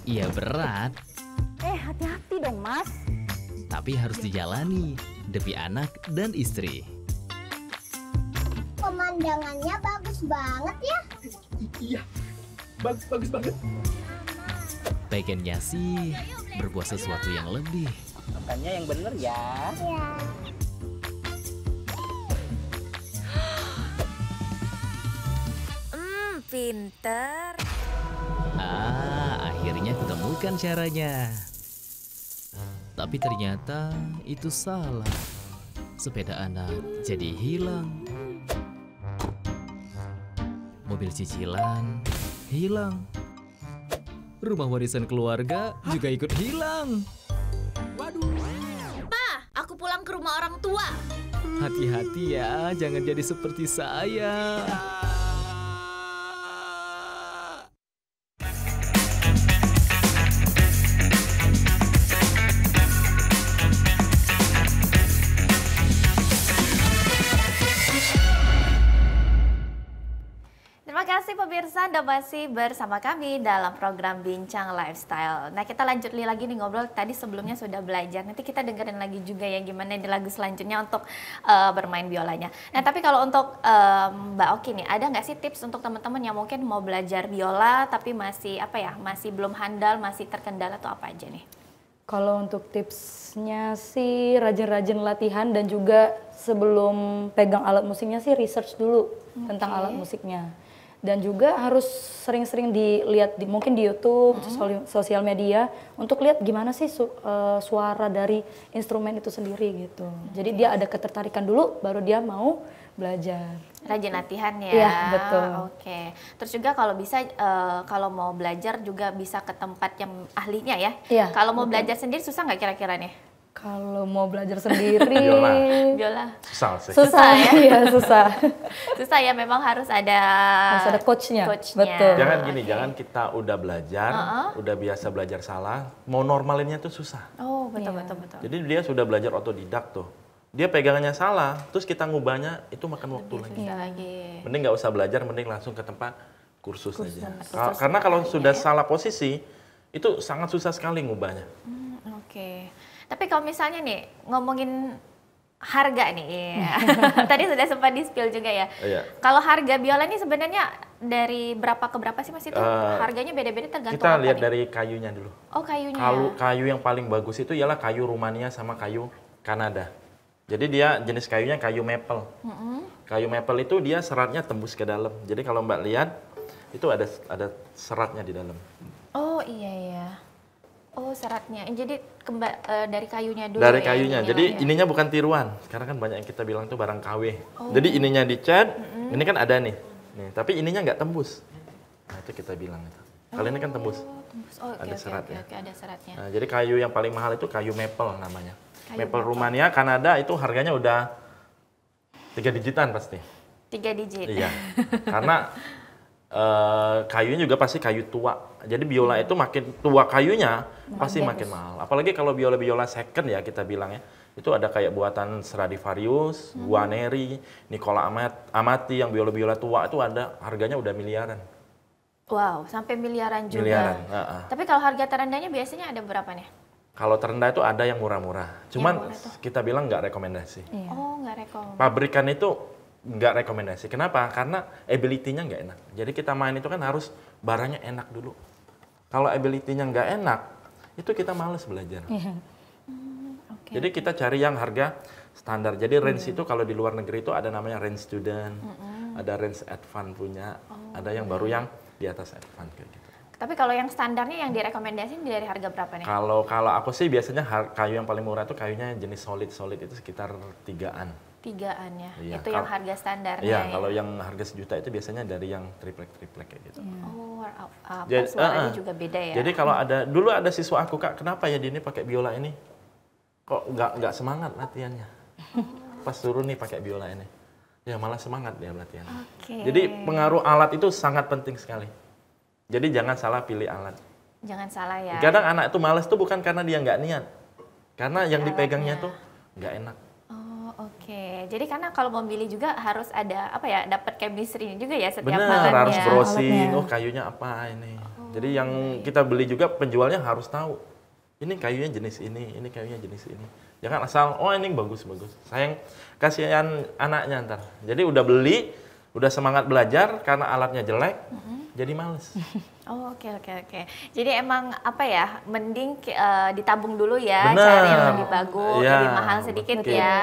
Iya berat. Hati-hati dong Mas. Tapi harus dijalani demi anak dan istri. Pemandangannya bagus banget ya. Iya, bagus banget. Pengennya sih berbuat sesuatu yang lebih. Makannya yang bener ya. Ya. Pinter. Akhirnya kutemukan caranya. Tapi ternyata itu salah. Sepeda anak jadi hilang. Mobil cicilan hilang. Rumah warisan keluarga juga ikut hilang. Aku pulang ke rumah orang tua. Hati-hati ya, jangan jadi seperti saya. Terima kasih pemirsa, Anda masih bersama kami dalam program Bincang Lifestyle. Nah, kita lanjut lagi nih ngobrol. Tadi sebelumnya sudah belajar. Nanti kita dengerin lagi juga ya gimana di lagu selanjutnya untuk bermain biolanya. Nah, tapi kalau untuk Mbak Oki nih, ada nggak sih tips untuk teman-teman yang mungkin mau belajar biola tapi masih masih belum handal, masih terkendala atau apa aja nih? Kalau untuk tipsnya sih rajin-rajin latihan dan juga sebelum pegang alat musiknya sih research dulu tentang alat musiknya. Dan juga harus sering-sering dilihat mungkin di YouTube, sosial media untuk lihat gimana sih suara dari instrumen itu sendiri gitu. Jadi dia ada ketertarikan dulu baru dia mau belajar. Rajin latihan ya. Iya, betul. Oke. Terus juga kalau bisa kalau mau belajar juga bisa ke tempat yang ahlinya ya. Iya, Kalau mau belajar sendiri susah nggak kira-kira nih? Kalau mau belajar sendiri Biola. Susah sih. susah ya, iya susah. Susah ya, memang harus ada coachnya. coachnya. Betul. Jangan gini, jangan kita udah belajar, udah biasa belajar salah, mau normalinnya tuh susah. Oh, betul betul betul. Jadi dia sudah belajar otodidak tuh. Dia pegangannya salah, terus kita ngubahnya itu makan waktu lagi. Bisa lagi. Mending nggak usah belajar, mending langsung ke tempat kursus aja. Karena kalau sudah salah posisi, itu sangat susah sekali ngubahnya. Oke. Tapi kalau misalnya nih ngomongin harga nih, tadi sudah sempat di-spill juga ya. Iya. Kalau harga biola ini sebenarnya dari berapa ke berapa sih Mas itu? Harganya beda-beda tergantung Kita apa lihat nih? dari kayunya dulu. Oh, kayunya. Kalau kayu yang paling bagus itu ialah kayu Rumania sama kayu Kanada. Jadi dia jenis kayunya kayu maple. Kayu maple itu dia seratnya tembus ke dalam. Jadi kalau Mbak lihat itu ada seratnya di dalam. Oh iya ya. Oh seratnya. Jadi dari kayunya dulu. Dari ya, kayunya. ininya Jadi ya. ininya bukan tiruan. Sekarang kan banyak yang kita bilang tuh barang KW. Jadi ininya dicat, ini kan ada nih. Tapi ininya nggak tembus. Nah itu kita bilang itu. Kalau ini kan tembus. Tembus. Oh, Ada seratnya. Oke, ada seratnya. Nah, jadi kayu yang paling mahal itu kayu maple namanya. Kayu Maple maple. Rumania, Kanada itu harganya udah 3 digitan pasti. 3 digit. Iya. Karena kayunya juga pasti kayu tua. Jadi biola itu makin tua kayunya pasti makin mahal. Apalagi kalau biola-biola second ya kita bilang ya. Itu ada kayak buatan Stradivarius, Guarneri, Nicola Amati yang biola-biola tua itu ada harganya udah miliaran. Wow, sampai miliaran juga. Miliaran. Tapi kalau harga terendahnya biasanya ada berapa nih? Kalau terendah itu ada yang murah-murah. Cuman murah tuh? kita bilang nggak rekomendasi. Oh, nggak rekom. Pabrikan itu nggak rekomendasi. Kenapa? Karena ability-nya nggak enak. Jadi kita main itu kan harus barangnya enak dulu. Kalau ability-nya nggak enak, itu kita males belajar. Oke. Jadi kita cari yang harga standar. Jadi range itu kalau di luar negeri itu ada namanya range student, ada range advance punya, ada yang baru yang di atas advance kayak gitu. Tapi kalau yang standarnya yang direkomendasiin dari harga berapa nih? Kalau aku sih biasanya kayu yang paling murah itu kayunya jenis solid itu sekitar 3-an. 3-an ya. Iya, Itu yang harga standarnya. Iya, ya? kalau yang harga sejuta itu biasanya dari yang triplek kayak gitu. Oh, Jadi, suaranya juga beda ya. Jadi kalau dulu ada siswa aku, Kak, kenapa ya Dini pakai biola ini? Kok nggak semangat latihannya? Pas suruh nih pakai biola ini. Ya malah semangat dia latihan. Oke. Jadi pengaruh alat itu sangat penting sekali. Jadi jangan salah pilih alat. Jangan salah ya. Kadang anak itu malas tuh bukan karena dia nggak niat. Karena yang dipegangnya tuh nggak enak. Oke, jadi karena kalau memilih juga harus ada dapat chemistry juga ya setiap Bener, alatnya. harus browsing, kayunya apa ini. Jadi yang kita beli juga penjualnya harus tahu. ini kayunya jenis ini kayunya jenis ini. Jangan asal, oh ini bagus. Sayang, kasihan anaknya ntar. Jadi udah beli, udah semangat belajar, karena alatnya jelek, jadi males. Oh, oke. Jadi emang apa ya, mending ditabung dulu ya, Bener. cari yang lebih bagus, Ya, lebih mahal sedikit betul. ya.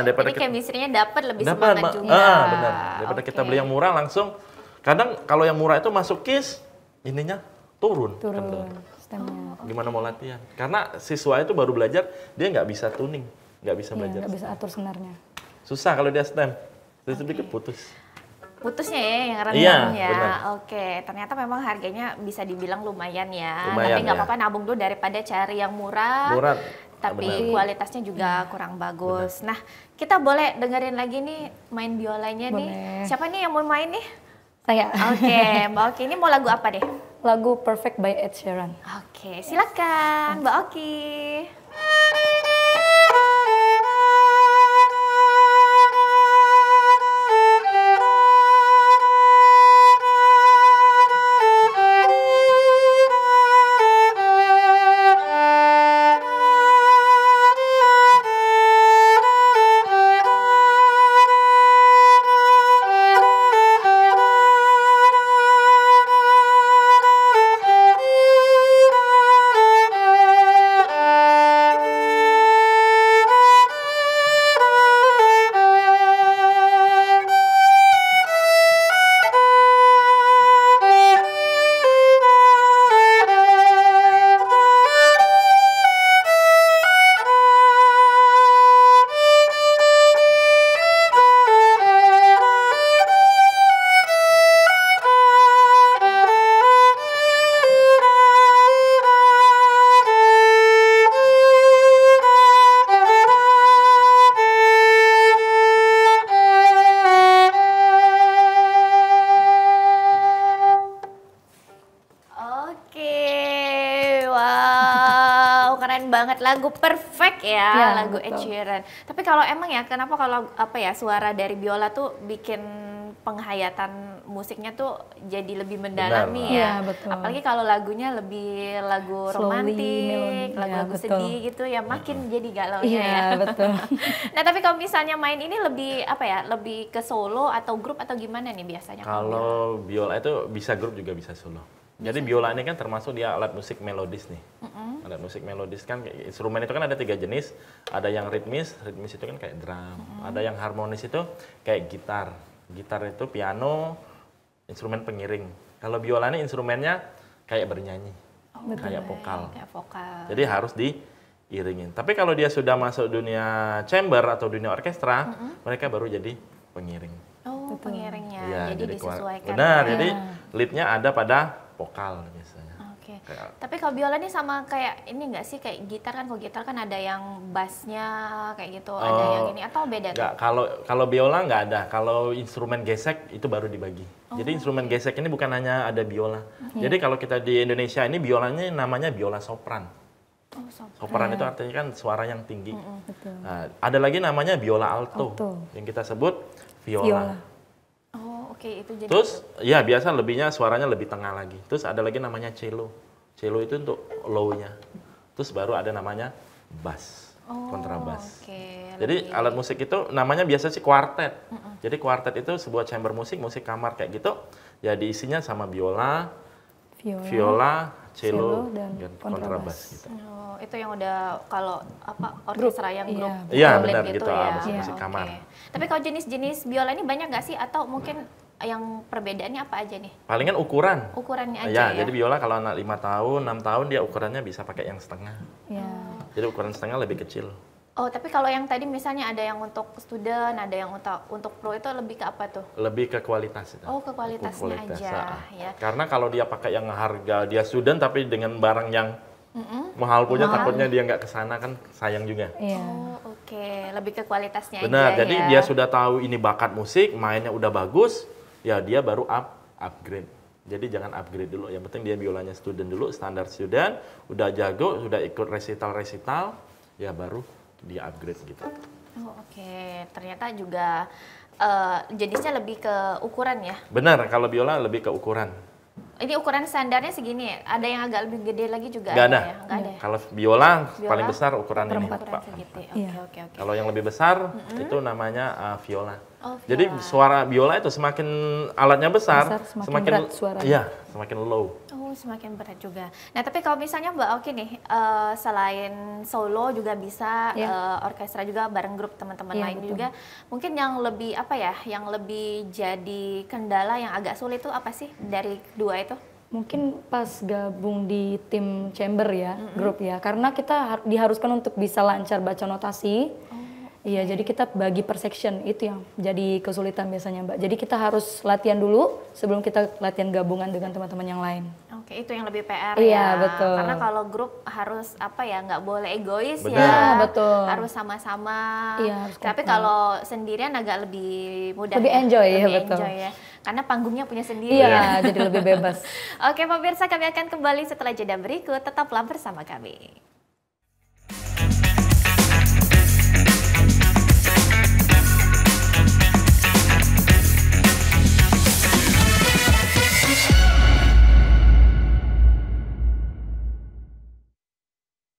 Daripada Jadi chemistry-nya dapat lebih dapat, semangat juga. benar. Daripada kita Oke. beli yang murah langsung, kadang kalau yang murah itu masuk kis, ininya turun. kendor. Stemnya. Gimana mau latihan? Karena siswa itu baru belajar, dia nggak bisa tuning, nggak bisa Iya, belajar. nggak bisa atur senarnya. Susah kalau dia stem, sedikit putus. Putusnya ya yang rendah Iya, ya. benar. Oke, ternyata memang harganya bisa dibilang lumayan ya. Lumayan, Tapi nggak ya. apa-apa nabung dulu daripada cari yang murah. Murah, Tapi benar. kualitasnya juga kurang bagus. Nah, kita boleh dengerin lagi nih main biolanya nih. Boleh. Siapa nih yang mau main nih? Saya. Oke, Mbak Oki ini mau lagu apa deh? Lagu Perfect by Ed Sheeran. Oke, silakan Mbak Oki. Oke, wow, keren banget lagu Perfect ya, Ya, lagu Ed betul. Sheeran. Tapi kalau emang ya, kenapa kalau apa ya suara dari biola tuh bikin penghayatan musiknya tuh jadi lebih mendalami Benar. ya. Iya, betul. Apalagi kalau lagunya lebih lagu Slowly, romantik, melodi. lagu-lagu Ya, betul. sedih gitu ya, makin jadi galaunya Iya, ya. betul. Nah, tapi kalau misalnya main ini lebih apa ya, lebih ke solo atau grup atau gimana nih biasanya? Kalau biola itu bisa grup juga bisa solo. Jadi biola ini kan termasuk dia alat musik melodis nih. Alat musik melodis kan instrumen itu kan ada 3 jenis. Ada yang ritmis itu kan kayak drum. Ada yang harmonis itu kayak gitar. Gitar itu piano, instrumen pengiring. Kalau biola ini instrumennya kayak bernyanyi, kayak vokal. Kayak vokal. Jadi harus diiringin. Tapi kalau dia sudah masuk dunia chamber atau dunia orkestra, mereka baru jadi pengiring. Oh, pengiringnya. Iya, jadi keluar- disesuaikan. Benar, ya. jadi leadnya ada pada vokal biasanya. Oke. Kayak- Tapi kalau biola ini sama kayak ini nggak sih, kayak gitar kan? Kalau gitar kan ada yang bassnya kayak gitu, ada yang ini atau beda tuh? Enggak, kalau biola nggak ada. Kalau instrumen gesek itu baru dibagi. Jadi instrumen gesek ini bukan hanya ada biola. Jadi kalau kita di Indonesia ini biolanya namanya biola sopran. Oh, sopran. Sopran itu artinya kan suara yang tinggi. Betul. Nah, ada lagi namanya biola alto, Alto. yang kita sebut viola. Viola. Oh, oke, itu jadi. Terus ya biasa lebihnya suaranya lebih tengah lagi. Terus ada lagi namanya cello. Cello itu untuk low-nya. Terus baru ada namanya bass, kontrabas. Oke. Jadi lebih- alat musik itu namanya biasa sih kuartet. Jadi kuartet itu sebuah chamber musik kamar kayak gitu. Ya diisinya sama biola, viola, cello, dan dan kontrabas. kontrabas gitu. Oh, itu yang udah kalau apa orkestra yang grup Iya, band benar gitu gitu, ya. musik-musik Oke. kamar. Tapi kalau jenis-jenis biola ini banyak nggak sih, atau mungkin yang perbedaannya apa aja nih? Palingan ukuran. Ukurannya aja Ya, ya. jadi biola kalau anak 5 tahun, 6 tahun dia ukurannya bisa pakai yang setengah. Ya. Jadi ukuran setengah lebih kecil. Oh, tapi kalau yang tadi misalnya ada yang untuk student, ada yang untuk pro, itu lebih ke apa tuh? Lebih ke kualitas itu. Oh, ke kualitasnya aja, ya. Karena kalau dia pakai yang harga dia student tapi dengan barang yang mahal punya, takutnya dia nggak kesana kan sayang juga. Iya. Oh, oke. Lebih ke kualitasnya Benar, aja jadi ya. dia sudah tahu ini bakat musik, mainnya udah bagus, ya dia baru upgrade. Jadi jangan upgrade dulu, yang penting dia biolanya student dulu, standar student, udah jago, sudah ikut resital, ya baru dia upgrade gitu. Oh, oke. Ternyata juga jenisnya lebih ke ukuran ya. Benar, kalau biola lebih ke ukuran. Ini ukuran standarnya segini ya? Ada yang agak lebih gede lagi juga Nggak ada. ya? Nggak ada ya? Kalau biola paling besar ukuran ini, Ukuran Pak. segitu. Iya. Oke. Kalau yang lebih besar itu namanya viola. Oh, Jadi viola. suara biola itu semakin alatnya besar, semakin berat suaranya. Iya, semakin low. Oh, semakin berat juga. Nah, tapi kalau misalnya Mbak Oki nih, selain solo juga bisa, orkestra juga bareng grup teman-teman Iya, lain betul. juga. Mungkin yang lebih apa ya, yang lebih jadi kendala yang agak sulit itu apa sih dari dua itu? Mungkin pas gabung di tim chamber ya, grup ya, karena kita diharuskan untuk bisa lancar baca notasi. Iya, jadi kita bagi per section, itu yang jadi kesulitan biasanya Mbak. Jadi kita harus latihan dulu sebelum kita latihan gabungan dengan teman-teman yang lain. Oke, itu yang lebih PR Iya, ya. betul. Karena kalau grup harus apa ya, nggak boleh egois Benar. ya. Iya, betul. Harus sama-sama. Iya, harus Tapi kompak. kalau sendirian agak lebih mudah. Lebih ya. enjoy, ya, Lebih betul. enjoy ya. Karena panggungnya punya sendiri. Iya, jadi lebih bebas. Oke, pemirsa, kami akan kembali setelah jeda berikut. Tetaplah bersama kami.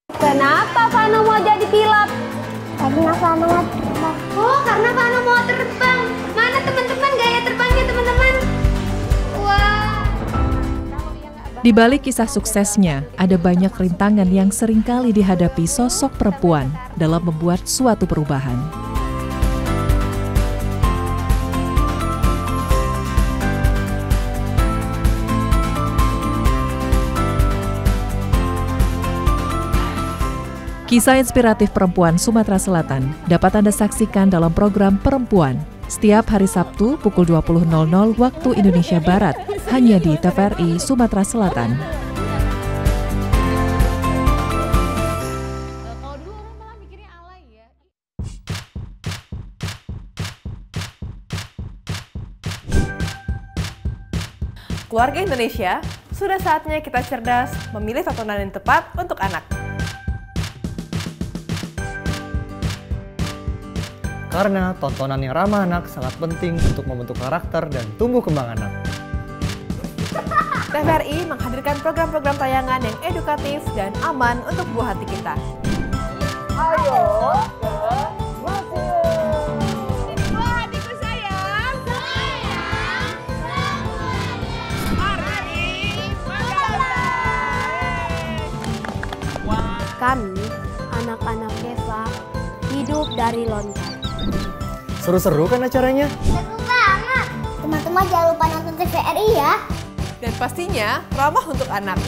Kenapa Vano mau jadi pilot? Karena Vano mau terbang. Oh, karena Vano mau terbang. Mana teman-teman gaya terbangnya teman-teman? Wah. Di balik kisah suksesnya, ada banyak rintangan yang seringkali dihadapi sosok perempuan dalam membuat suatu perubahan. Kisah inspiratif perempuan Sumatera Selatan dapat Anda saksikan dalam program Perempuan setiap hari Sabtu pukul 20.00 waktu Indonesia Barat, hanya di TVRI Sumatera Selatan. Keluarga Indonesia, sudah saatnya kita cerdas memilih tontonan yang tepat untuk anak. Karena tontonan yang ramah anak sangat penting untuk membentuk karakter dan tumbuh kembang anak. TVRI menghadirkan program-program tayangan yang edukatif dan aman untuk buah hati kita. Ayo, Buah hatiku sayang. Sayang. Mari Kami, anak-anak Deva, hidup dari lontar. Seru-seru kan acaranya? Seru banget. Teman-teman jangan lupa nonton TVRI ya. dan pastinya ramah untuk anak.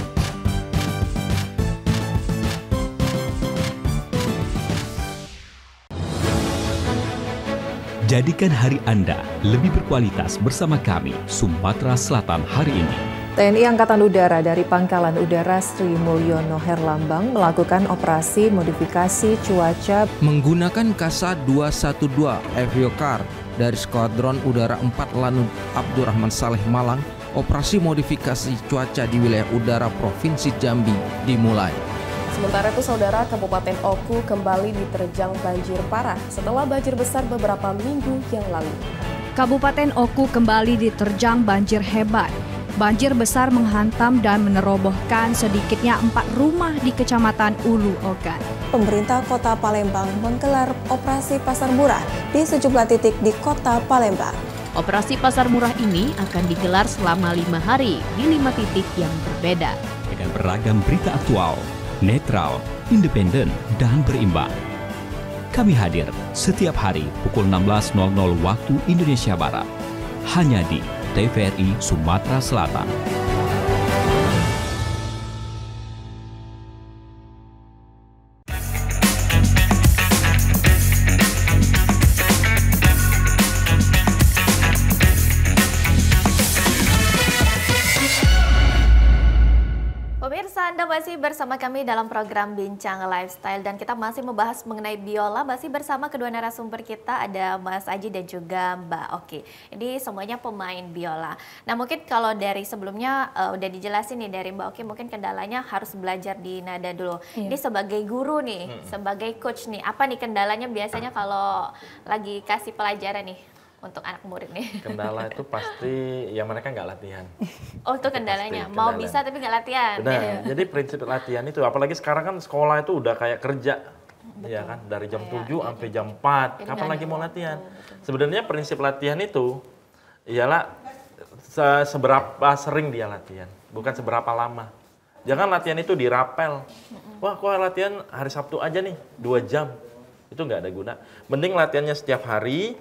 Jadikan hari Anda lebih berkualitas bersama kami, Sumatera Selatan hari ini. TNI Angkatan Udara dari Pangkalan Udara Sri Mulyono Herlambang melakukan operasi modifikasi cuaca menggunakan Kasa 212 Aviokar dari Skuadron Udara 4 Lanut Abdurrahman Saleh Malang. Operasi modifikasi cuaca di wilayah udara Provinsi Jambi dimulai. Sementara itu, Saudara, Kabupaten Oku kembali diterjang banjir parah setelah banjir besar beberapa minggu yang lalu. Kabupaten Oku kembali diterjang banjir hebat. Banjir besar menghantam dan menerobohkan sedikitnya 4 rumah di Kecamatan Ulu Ogan. Pemerintah Kota Palembang menggelar operasi pasar murah di sejumlah titik di Kota Palembang. Operasi pasar murah ini akan digelar selama 5 hari di 5 titik yang berbeda. Dengan beragam berita aktual, netral, independen, dan berimbang. Kami hadir setiap hari pukul 16.00 waktu Indonesia Barat. Hanya di TVRI Sumatera Selatan. Pemirsa, Anda masih bersama kami dalam program Bincang Lifestyle dan kita masih membahas mengenai biola. Masih bersama kedua narasumber kita, ada Mas Aji dan juga Mbak Oki. Ini semuanya pemain biola. Nah, mungkin kalau dari sebelumnya udah dijelasin nih dari Mbak Oki, mungkin kendalanya harus belajar di nada dulu. Iya. Ini sebagai guru nih, sebagai coach nih, apa nih kendalanya biasanya kalau lagi kasih pelajaran nih untuk anak murid nih? Kendala itu pasti ya mereka nggak latihan. Oh itu kendalanya, pasti mau kendala. bisa tapi nggak latihan. Benar, jadi prinsip latihan itu, apalagi sekarang kan sekolah itu udah kayak kerja. Ya kan, dari jam 7 sampai jam 4, kapan lagi mau latihan? Sebenarnya prinsip latihan itu, ialah seberapa sering dia latihan, bukan seberapa lama. Jangan latihan itu dirapel. Wah, kok latihan hari Sabtu aja nih, 2 jam. Itu nggak ada guna. Mending latihannya setiap hari,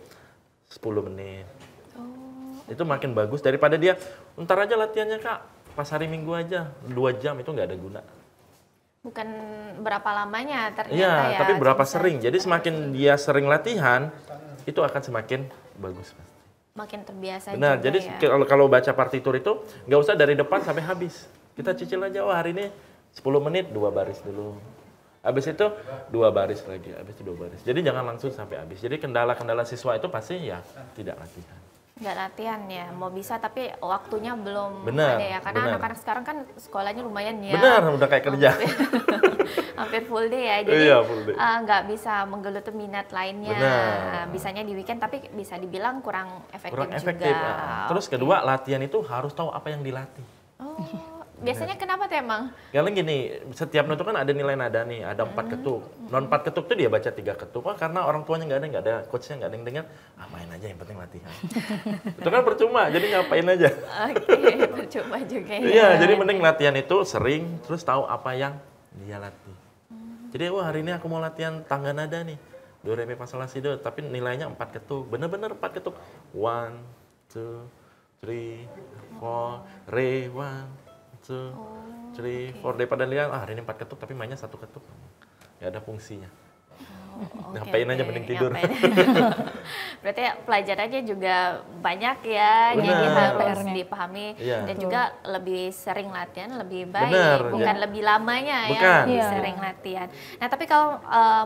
10 menit. Itu makin bagus daripada dia, ntar aja latihannya Kak, pas hari Minggu aja, 2 jam, itu nggak ada guna. Bukan berapa lamanya ternyata Iya, ya. tapi berapa sering. Jadi semakin dia sering latihan, itu akan semakin bagus. Makin terbiasa Benar, juga jadi ya. kalau baca partitur itu, nggak usah dari depan sampai habis. Kita cicil aja, wah hari ini 10 menit 2 baris dulu. Habis itu 2 baris lagi, habis itu 2 baris. Jadi jangan langsung sampai habis. Jadi kendala-kendala siswa itu pasti ya tidak latihan. Nggak latihan ya, mau bisa tapi waktunya belum Benar, ada ya. Karena benar. anak-anak sekarang kan sekolahnya lumayan ya. Benar, udah kayak kerja. Hampir full day ya, jadi Iya, full day. nggak bisa menggeluti minat lainnya. Benar. Bisanya di weekend tapi bisa dibilang kurang efektif, Kurang efektif. juga. Terus kedua, latihan itu harus tahu apa yang dilatih. Biasanya kenapa tuh emang? Karena gini, setiap not itu kan ada nilai nada nih, ada 4 ketuk. Non 4 ketuk tuh dia baca 3 ketuk. Wah, karena orang tuanya nggak ada coachnya nggak ada yang dengar. Ah, main aja, yang penting latihan. Itu kan percuma, jadi ngapain aja. Oke, percuma juga ya. Iya, jadi mending latihan itu sering, terus tahu apa yang dia latih. Jadi, wah hari ini aku mau latihan tangga nada nih. Do, re, mi, fa, sol, la, si, do. Tapi nilainya 4 ketuk. Bener-bener 4 ketuk. 1, 2, 3, 4, re, 1, 2, 3, 4. Daripada lihat, hari ini 4 ketuk tapi mainnya 1 ketuk. Gak ada fungsinya. Ngapain aja mending tidur. Berarti pelajarannya juga banyak ya, jadi harus dipahami dan juga lebih sering latihan lebih baik, bukan lebih lamanya ya, lebih sering latihan. Nah tapi kalau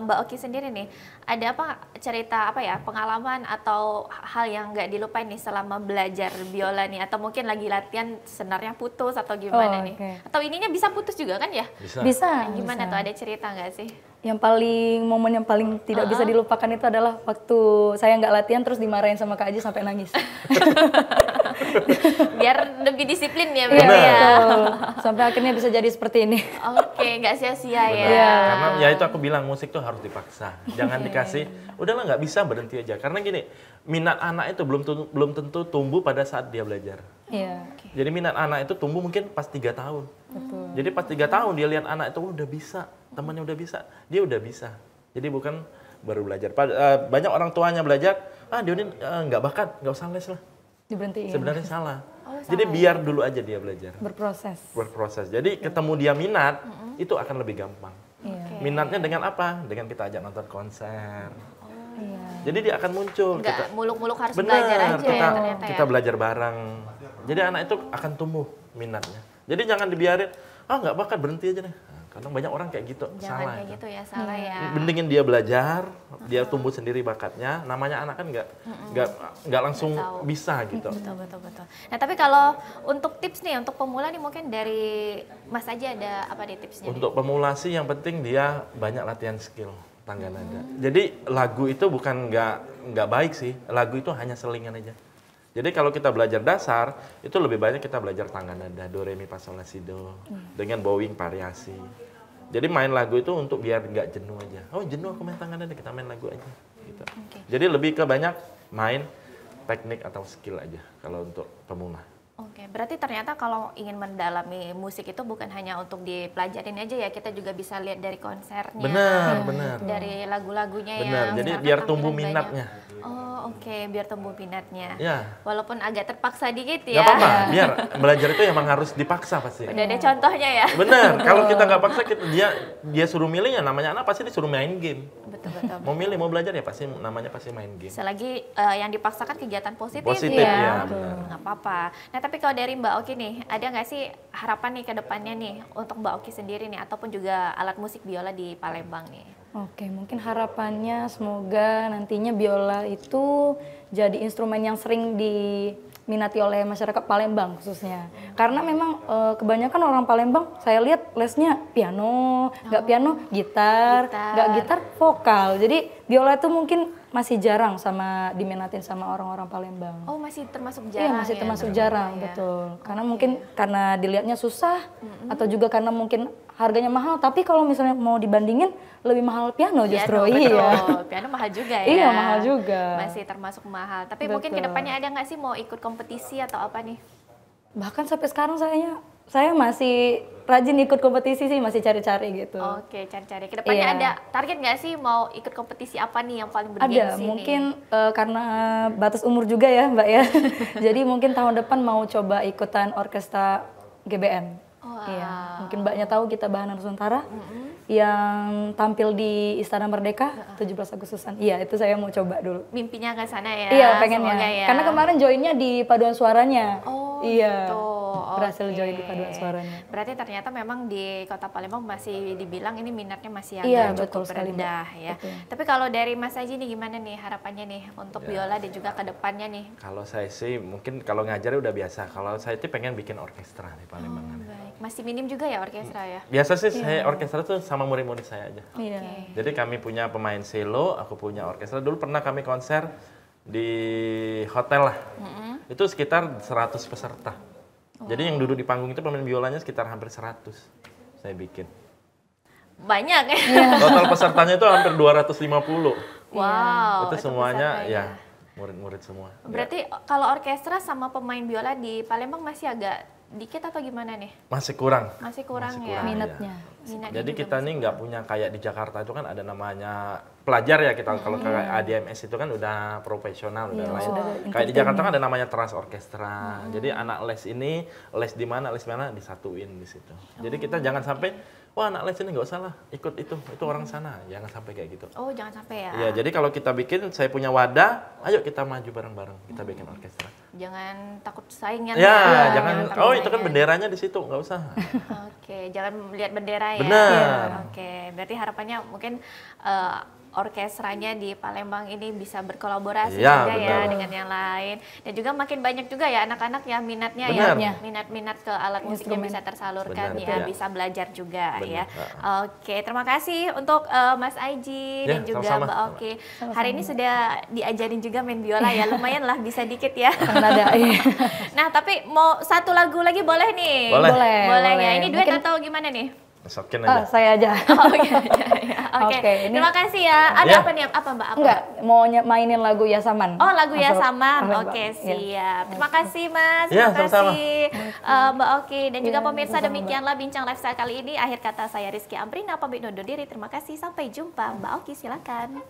Mbak Oki sendiri nih, ada apa cerita apa ya, pengalaman atau hal yang nggak dilupain nih selama belajar biola nih, atau mungkin lagi latihan senarnya putus atau gimana nih? Atau ininya bisa putus juga kan ya? Bisa. Gimana tuh, ada cerita nggak sih? Yang momen yang paling tidak bisa dilupakan itu adalah waktu saya nggak latihan terus dimarahin sama Kak Aji sampai nangis. Biar lebih disiplin ya, Iya, ya. Sampai akhirnya bisa jadi seperti ini. Oke, nggak sia-sia ya. Karena ya itu aku bilang, musik tuh harus dipaksa. Jangan dikasih, udahlah nggak bisa, berhenti aja. Karena gini, minat anak itu belum tentu tumbuh pada saat dia belajar. Iya. Jadi minat anak itu tumbuh mungkin pas 3 tahun. Betul. Jadi pas 3 tahun dia lihat anak itu udah bisa, temannya udah bisa, dia udah bisa. Jadi bukan baru belajar. Banyak orang tuanya belajar, dia ini nggak bakat, nggak usah les lah. Diberhentiin. Sebenarnya salah. Jadi biar dulu aja dia belajar. Berproses. Jadi ketemu dia minat, itu akan lebih gampang. Iya. Minatnya dengan apa? Dengan kita ajak nonton konser. Jadi dia akan muncul. Nggak muluk-muluk harus belajar aja ya ternyata ya. Kita belajar bareng. Jadi anak itu akan tumbuh minatnya. Jadi jangan dibiarin, nggak bakat, berhenti aja deh. Kadang banyak orang kayak gitu, Jangan salah. kayak gitu ya, salah ya. Mendingin dia belajar, dia tumbuh sendiri bakatnya. Namanya anak kan nggak langsung bisa gitu. Betul. Nah tapi kalau untuk tips nih, untuk pemula nih mungkin dari Mas aja ada apa nih tipsnya? Untuk pemula sih yang penting dia banyak latihan skill tangga nada. Jadi lagu itu bukan nggak baik sih, lagu itu hanya selingan aja. Jadi kalau kita belajar dasar, itu lebih banyak kita belajar tangga nada, do, re, mi, fa, sol, la, si, do, dengan bowing variasi. Jadi main lagu itu untuk biar nggak jenuh aja. Oh jenuh aku main tangga nada, kita main lagu aja. Gitu. Jadi lebih ke banyak main teknik atau skill aja kalau untuk pemula. Oke, berarti ternyata kalau ingin mendalami musik itu bukan hanya untuk dipelajarin aja ya, kita juga bisa lihat dari konsernya. Benar. Dari lagu-lagunya Benar, yang jadi misalkan biar tampilan tumbuh banyak. minatnya. Oh oke, biar tumbuh minatnya. Ya. Walaupun agak terpaksa dikit Gak ya. apa-apa, biar belajar itu emang harus dipaksa pasti. Udah ada contohnya ya. Benar, kalau kita nggak paksa, dia suruh milih ya namanya anak pasti disuruh main game. Betul. Mau milih, mau belajar ya pasti namanya pasti main game. Selagi yang dipaksakan kegiatan positif ya. Nggak apa-apa. Nah tapi kalau dari Mbak Oki nih, ada nggak sih harapan nih ke depannya nih untuk Mbak Oki sendiri nih, ataupun juga alat musik biola di Palembang nih? Oke, mungkin harapannya semoga nantinya biola itu jadi instrumen yang sering diminati oleh masyarakat Palembang khususnya. Karena memang kebanyakan orang Palembang saya lihat lesnya piano, nggak piano gitar, nggak gitar vokal. Jadi biola itu mungkin masih jarang diminatin sama orang-orang Palembang. Oh, masih termasuk Iya, jarang. masih ya, termasuk jarang, betul. Karena mungkin karena dilihatnya susah atau juga karena mungkin harganya mahal, tapi kalau misalnya mau dibandingin lebih mahal piano justru. Betul. Piano mahal juga ya. Iya, mahal juga. Masih termasuk mahal. Tapi Betul. mungkin kedepannya ada nggak sih mau ikut kompetisi atau apa nih? Bahkan sampai sekarang saya masih rajin ikut kompetisi sih, masih cari-cari gitu. Oke, cari-cari. Kedepannya Iya. ada target nggak sih mau ikut kompetisi apa nih yang paling bergengsi Ada, mungkin karena batas umur juga ya Mbak ya. Jadi mungkin tahun depan mau coba ikutan orkestra GBN. Iya, mungkin Mbaknya tahu kita Bahana Nusantara yang tampil di Istana Merdeka 17 Agustusan. Iya, itu saya mau coba dulu. Mimpinya ke sana ya. Iya, pengennya. Semoga ya. Karena kemarin joinnya di paduan suaranya. Oh, iya. gitu. Berhasil Oke. join di paduan suaranya. Berarti ternyata memang di Kota Palembang masih dibilang ini minatnya masih Iya, agak betul cukup sekali, Mbak. rendah ya. Betul. Tapi kalau dari Mas Aji nih gimana nih harapannya nih untuk Ya. biola dan juga ke depannya nih? Kalau saya sih mungkin kalau ngajar udah biasa. Kalau saya itu pengen bikin orkestra di Palembang. Baik. Masih minim juga ya orkestra ya? Biasa sih Iya. saya orkestra tuh sama murid-murid saya aja. Iya. Jadi kami punya pemain cello, aku punya orkestra. Dulu pernah kami konser di hotel lah. Itu sekitar 100 peserta. Jadi yang duduk di panggung itu pemain biolanya sekitar hampir 100 saya bikin. Banyak ya? Total pesertanya itu hampir 250. Wow. Itu semuanya pesertanya. ya murid-murid semua. Berarti kalau orkestra sama pemain biola di Palembang masih agak dikit atau gimana nih? Masih kurang. Masih kurang Masih ya? kurang, Minatnya. Minatnya Jadi juga kita nih nggak punya kayak di Jakarta itu kan ada namanya pelajar ya kita kalau kayak ADMS itu kan udah profesional udah Iya, lain. sudah Kayak di Jakarta kan ada namanya Trans Orkestra. Jadi anak les ini les di mana disatuin di situ. Jadi kita jangan sampai wah anak les ini nggak usah lah ikut itu orang sana. Jangan sampai kayak gitu. Oh, jangan sampai ya? Iya, jadi kalau kita bikin saya punya wadah, ayo kita maju bareng-bareng kita bikin orkestra. Jangan takut saingan. Ya, jangan takut oh itu kan saingan. benderanya di situ nggak usah. Oke, jangan melihat bendera ya. Benar. Oke, berarti harapannya mungkin orkestranya di Palembang ini bisa berkolaborasi Iya, juga ya benar. dengan yang lain dan juga makin banyak juga ya anak-anak yang minatnya Benar. ya minat-minat ke alat musiknya Instrumen. bisa tersalurkan Benar, ya, ya. bisa belajar juga Benar, ya. ha. Oke, terima kasih untuk Mas Aji Ya, dan juga sama-sama. Mbak Oki. Hari ini sudah diajarin juga main biola ya, lumayan lah bisa dikit ya. Nada, iya. Nah, tapi mau satu lagu lagi boleh nih? Boleh. Boleh ya. Boleh. Ini duet Mungkin- atau gimana nih? Sokin aja. Saya aja. Oh iya, iya. Oke. Oke, ini- Terima kasih ya. Ada Ya. apa nih? Apa Mbak? Apa? Enggak, mau mainin lagu Yasaman. Oh, lagu Asal- Yasaman. Mbak. Oke, Iya. siap. Terima kasih Mas. Ya, Terima sama-sama. kasih Mbak Oki dan juga Ya, pemirsa. sama-sama, Demikianlah bincang lifestyle kali ini. Akhir kata saya Rizky Amrina pamit undur diri. Terima kasih. Sampai jumpa. Mbak Oki silakan.